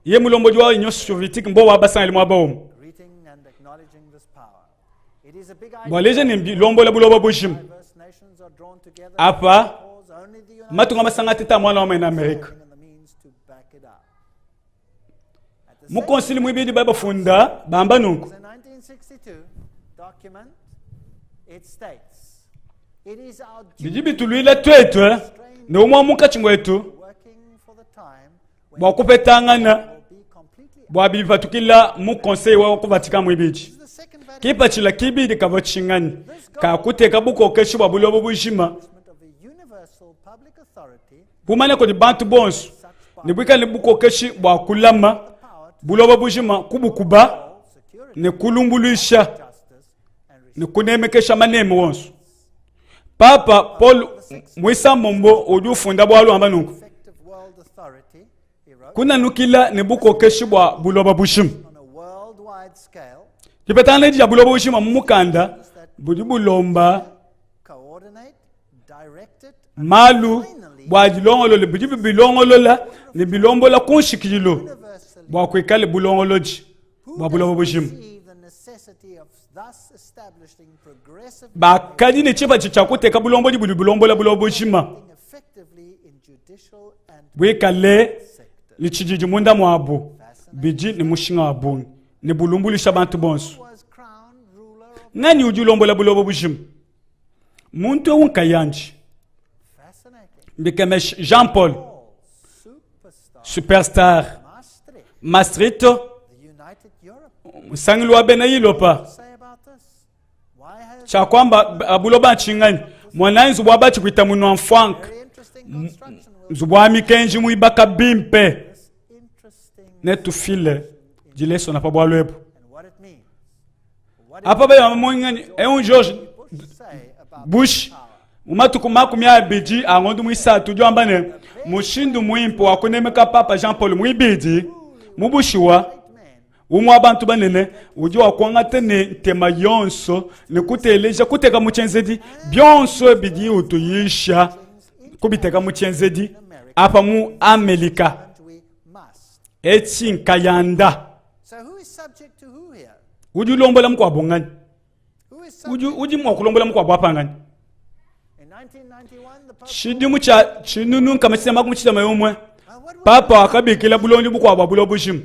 ye mulombo jwa Union Soviétique mbo wa basan elmo abom boleje ne lombo la buloba bushim apa matunga masanga teta mwana wa Amerika mu konsili mu ibidi baba funda bamba nunku bijibi tulwila twetwe ne umwa muka chingwetu bwa kupetangana bwa bivatukila mu conseil wa kuvatika mu ibiji kipa chila kibidi kavachingani ka kuteka buko keshi bwa bulobo bujima bumane ko ni bantu bonso ni bwika ni buko keshi bwa kulama bulobo bujima kubukuba ne kulumbuluisha ne kunemekesha maneme wonso Papa Paul Mwisa Mombo odufunda bwalo ambanuko kuna nukila nebuko keshibwa buloba bushim kipetana ndi bulobo bushima mukanda budi bulomba coordinate, directed, malu bwa dilongolo le budi bilongolola ne bilombola kunshikilo universally bwa kwekale bulongoloji bwa bulobo bushima see the necessity of thus establishing progressive bakadi ne chiba chichakuteka bulombo di bulombola bulobo bushima acting effectively in judicial and bwekale sectors. lichijiji munda mwabo biji ni mushinga wabuni ni bulumbulisha bantu bonso Was crowned ruler of ngani ujulombola bulobo bushima muntu unkayanji fascinating mbikeme Jean Paul superstar superstar Maastricht, Maastricht the United Europe. musangili wa bena yilopa Say about this? Why has cha kwamba abuloba nchingani mwananzi bwaba chikwita muno mfank very interesting construction will zubwami kenji muibaka bimpe this interesting netufile jileso na pabwalwepo and what it means. What apa ba mongani George Bush say about Bush power? umatuku makumi abiji angondu muisatu jwambane mushindu muimpo wakunemeka papa Jean Paul muibidi mubushiwa Right man umwe abantu banene ujo wakwangate ne tema yonso ne kuteleja kuteka muchenzedi byonso bidi utuyisha kubiteka muchenzedi apa mu Amerika and we must. etsinka yanda So who is subject to who here? uju lombola mkwabo ngani Who is subject? uji mwakulombola mkwabo apa ngani In 1991, the Pope. chidimu cha chinunu kama chisema kumuchita mayomwe What was papa akabikila bulondi bukwabo bulobushimu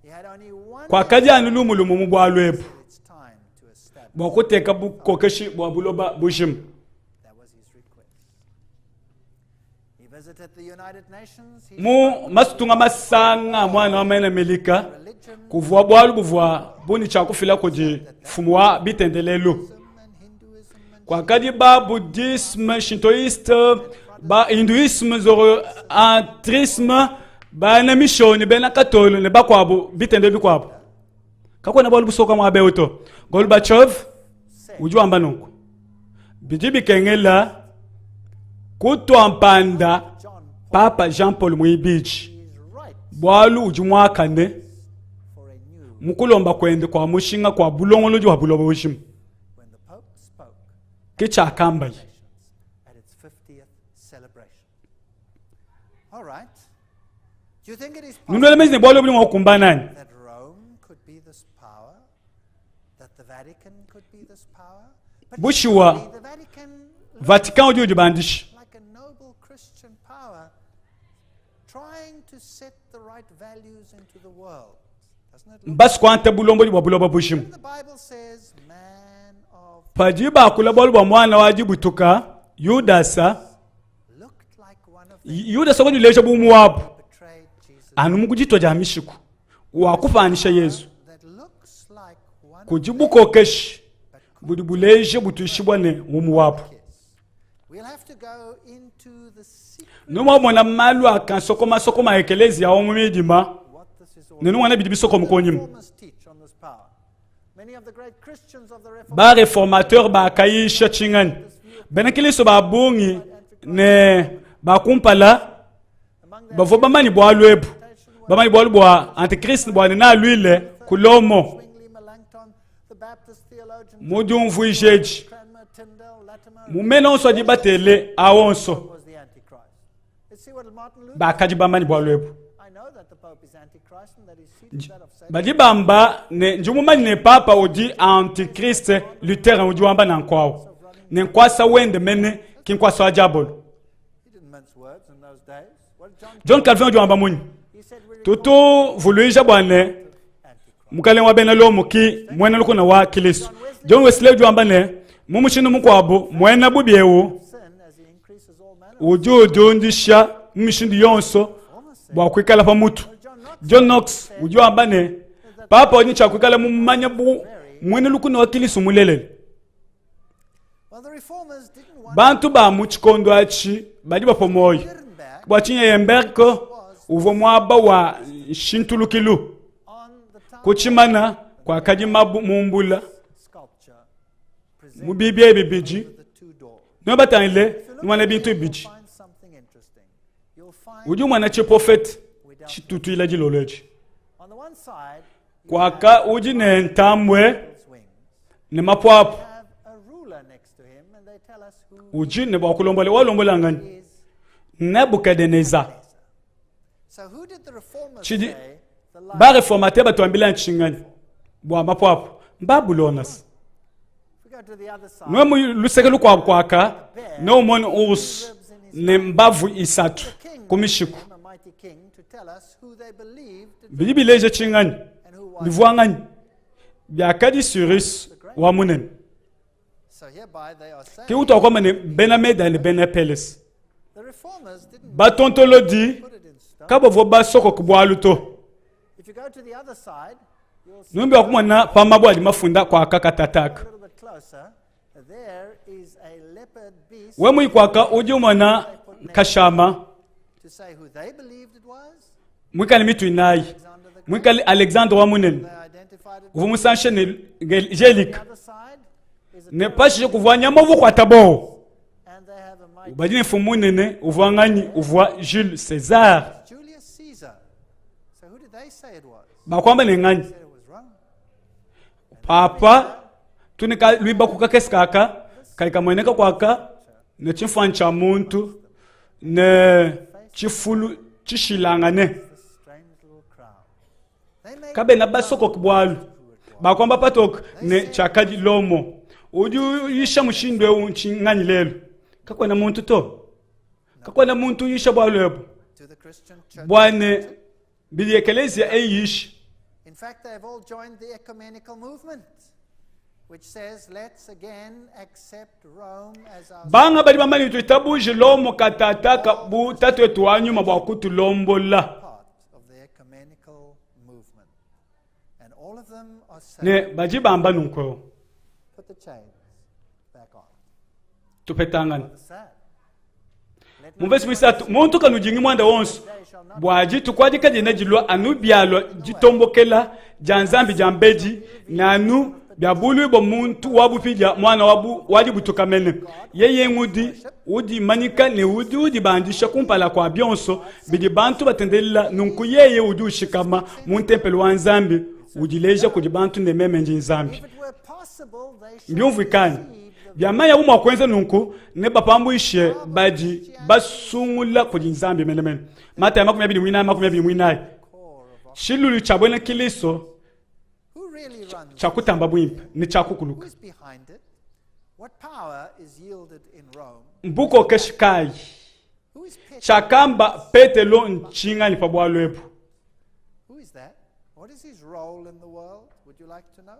he had only one. kwa kaji anulumulumu mubwalwepo It's time to establish. bwakuteka bukokeshi bwa buloba bushimu That was his request. He visited the United Nations. He mu masutunga masanga mwana wa maina melika religion kuvua bwalu buvua buni chakufila koji fumwa bitendelelo and Hinduism and kwa kadi ba buddhisme shintoiste ba hinduisme zoroastrisme ba na mishoni bena katolo ne bakwabo bitende bikwabo kakona bwalu busoka mwa beuto Gorbachev uju amba noko bijibi kengela kutwa mpanda John papa Jean Paul muibiji is right bwalu uju mwakane for a new. mukulomba kwende kwa mushinga kwa bulongolo jwa bulobo bushimu When the Pope spoke kicha akambayi at its 50th celebration. All right. Do you think it is possible nunole mezine bwalo buli mwakumbanani that Rome could be this power? That the Vatican could be this power? But Bushiwa. surely the Vatican looks Vatican uju ujibandishi like a noble Christian power trying to set the right values into the world. Doesn't it look basi kwante bulombo jwa bulobo bushimu the Bible says, man of pajiba akula bwalu bwa mwana wajibutuka Yudasa looked like one of them Yudasa kwa juleja bumu wabu betrayed Jesus. anu mukujitwa jamishiku wakufanisha Yesu That looks like one kujibukokeshi budi buleje butuishibwa ne umu wabu kiss. We'll have to go into the secret numwabona malu akansokoma sokoma ekelezi ya omumidima what this is all nenu wana bidi bisoko mukonyima Reformers teach on this power. Many of the great Christians of the Reformation ba reformateur ba kayisha chingani benekiliso ba bungi ne bakumpala among them bavo bamani bwalwebu bamani bwalu bwa antichrist bwa na lwile kulomo Zwingli, Melanchthon, the Baptist theologian mujumvu ijeji Cranmer, Tyndale, Latimer mumena onso ajibatele awonso was the Antichrist. Let's see what Martin Luther. bakaji bamani bwalwebu I know that the Pope is Antichrist and that he's seated that of Satan. bajibamba ne njumumani ne papa odi antichrist Luther ujuamba na nkwawo ne nkwasa wende mene kinkwasa ajabolo He didn't mince words in those days. What did John Calvin ujuamba munyi he said? We tutu vuluisha bwane Antichrist. mukale wa bena lo muki mwena lukuna wa kilisu John Wesley ujuamba ne mumushinu mukwabo mwena bubyewo Sin as he increases all manner. ujudu ndisha mmishindu yonso bwa kwikala pa mutu John Knox ujuamba ne papa onyi cha kwikala mumanya bu mwena lukuna wa kilisu mulelele Well, the reformers didn't want bantu ba muchikondo achi badi bapomoyo Wittenberg bwachinye yemberko uvo mwaba wa shintulukilu on the town kuchimana kwa kajima mumbula sculpture presented mubibye bibiji with the two doors. no batangile If you look mwana at it, bintu you'll biji find something interesting. You'll find uju mwana che prophet chitutu ila jiloleji on the one side kwaka uji ne ntambwe wings. ne mapwapo Have a ruler next to him, and they tell us who uji ne bakulombole walombola ngani is. Nebukadneza. So who did the reformers Chidi- say the lion? ba reformate batwambila nchingani bwa mapwapo babulonas If we go to the other side, no mu luseke lukwaka no mon us ne mbavu isatu the king kumishiku named him a mighty king to tell us who they believed bibileje chingani and who was. bivwangani byakadi Cyrus wa munene So hereby they are saying ki utokoma ne bena meda ne bena palace the reformers didn't batontolodi put it in stone. kabovo basoko kubwaluto If you go to the other side, you'll see numbi wakumona pamabwali mafunda kwa kakatataka a little bit closer. There is a leopard beast wemu ikwaka uji umona kashama to say who they believed it was. mwikali mitu inayi Alexander the Great. mwikali Alexander wa munene They identified it. uvumusanshe ne The jelika other side is a ne pashe kuvwanya mavu kwa tabo and they have a mighty ubadine fumunene uvwangani uvwa Jules Caesar Julius Caesar. So who did they say it was? bakwamba ne ngani They said it was wrong. papa tunika lwiba kukakesi kaka kaikamweneka kwaka ne chimfani cha muntu ne chifulu chishilangane This strange little crowd. They made kabe na basoko kubwalu bakwamba patok ne chakaji lomo uju yisha mushindwe unchingani lelo kakwena muntu to kakwena muntu yisha bwalu ebo to the Christian church. bwane biliekelezia eyishi In fact, they have all joined the ecumenical movement, which says, let's again accept Rome as our banga bali bamani tuitabuje lomo katataka bu tatu etu wanyuma bwakutu lombola part of the ecumenical movement. And all of them are ne saying, baji bamba nunko put the chains back on. tupetangana It's sad. Let not muvesi bisatu muntu kanujingi mwanda wonso they shall not bwaji tukwadika jena jilwa anu byalwa jitombokela janzambi jambeji nanu byabulu bo muntu wabupija mwana wabu wadi butukamene yeye ngudi udi manika ne udi bandisha kumpala kwa byonso bidi bantu batendelela nunku yeye udi ushikama muntempelo wa nzambi udileja kudi bantu ne meme nzambi if it were possible, they should mbyumvikani receive the byamanya umwa kwenza nunku ne bapambuishe baji basungula kudi nzambi menemene mata ya makumi abili mwinayi makumi abili mwinayi core of shilulu chabwena kiliso who really runs. chakutamba bwimpe ni chakukuluka Who is behind it? What power is yielded in Rome? mbuko keshikayi Who is Peter? chakamba petelo nchinga ni pabwalo epo Who is that? What is his role in the world? Would you like to know?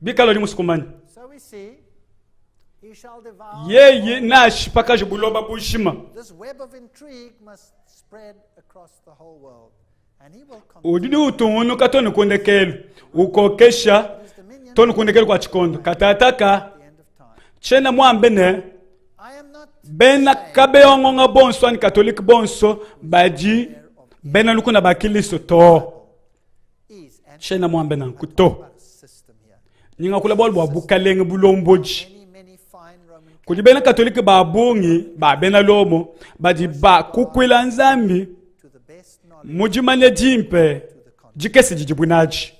bikalo ni musikumani So we see, he shall devour. yeye nashi pakaje buloba bushima This web of intrigue must spread across the whole world. And he will udidi utunu katoni kundekelo ukokesha his dominion toni kundekelo kwa chikondo katataka at the end of time. chena mwambene I am not bena kabe ongonga bonso ani katoliki bonso baji bena lukuna bakiliso to is and chena mwambena nkuto about a system here. nyinga kula bolu bukalenge bulomboji Many fine Roman kudi bena katoliki babungi babena lomo baji ba kukwila nzambi to the best knowledge mujimane jimpe to the country. jikesi jijibwinaji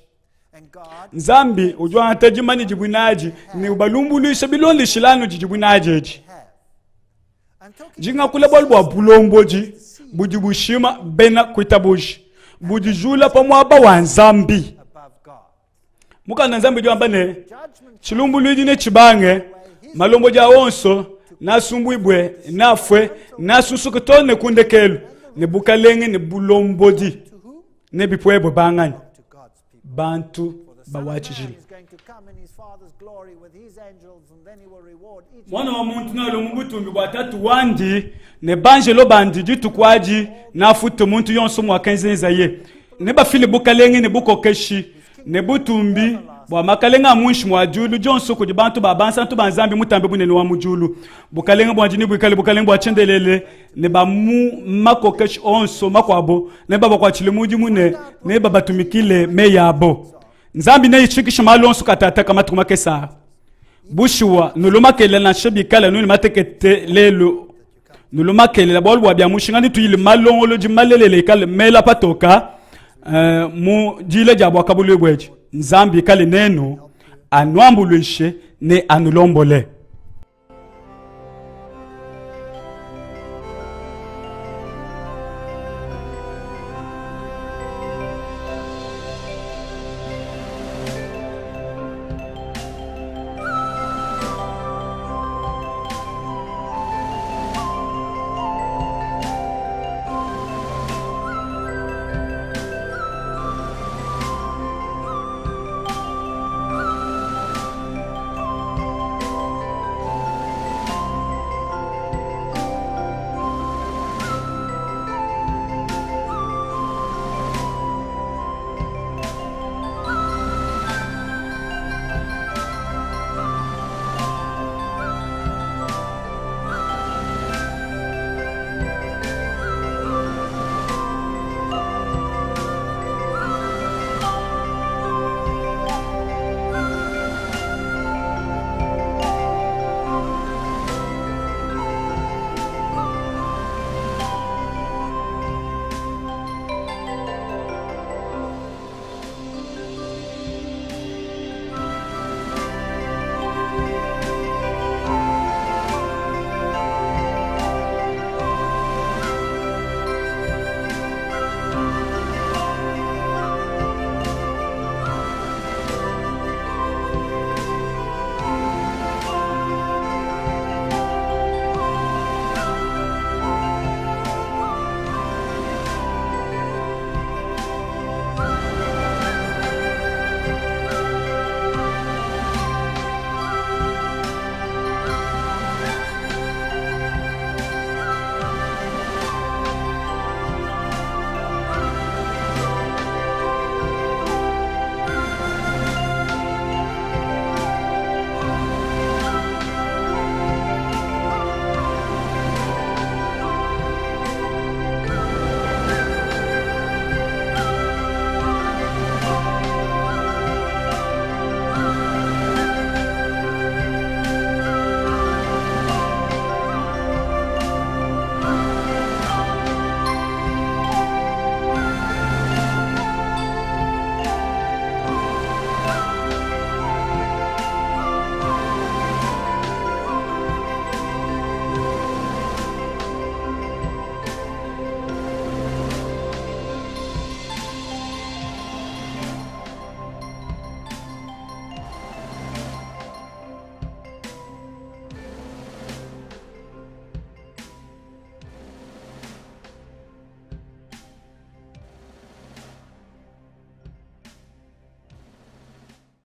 And God nzambi ujwa hata jimani jibwinaji ni ubalumbuluisha bilonli shilanu jijibwinaji eji have. I'm talking jinga kula bolu bwa bulomboji bujibushima bena kuitabuji bujijula pamwaba wa nzambi above God. mukana nzambi jwamba ne Judgment chilumbuluiji ne chibange malombo ja wonso nasumbwibwe nafwe nasusukutone kundekelo ne bukalenge ne bulombodi to who? ne bipwebwe bangani To God's people. bantu For the Son of Man bawachijile is going to come in his Father's glory with his angels, and then he will reward each mwana wa muntu nalo mubutumbi bwatatu wandi ne banjelo bandi jitukwaji nafuto muntu yonso mwakenzenza ye ne bafili bukalenge ne bukokeshi ne butumbi bwa makalenga munshi mwa julu jonso kudi bantu babansa ntu banzambi mutambe bunene wa mujulu bukalenge bwa jini bwikale bukalenge bwa chendelele ne bamu makokeshi onso makwabo ne baba kwa chilemuji mune ne baba tumikile meyabo nzambi ne yichikisha malonso katata kama tukumakesa bushiwa nulumakele na shebikala nuni matekete lelo nulumakele la bolu bya mushinga ni tuyile malongolo jimalelele ikale mela patoka mu jile jabwa kabulu bweji nzambi kale neno anwambulwishe ne anulombole.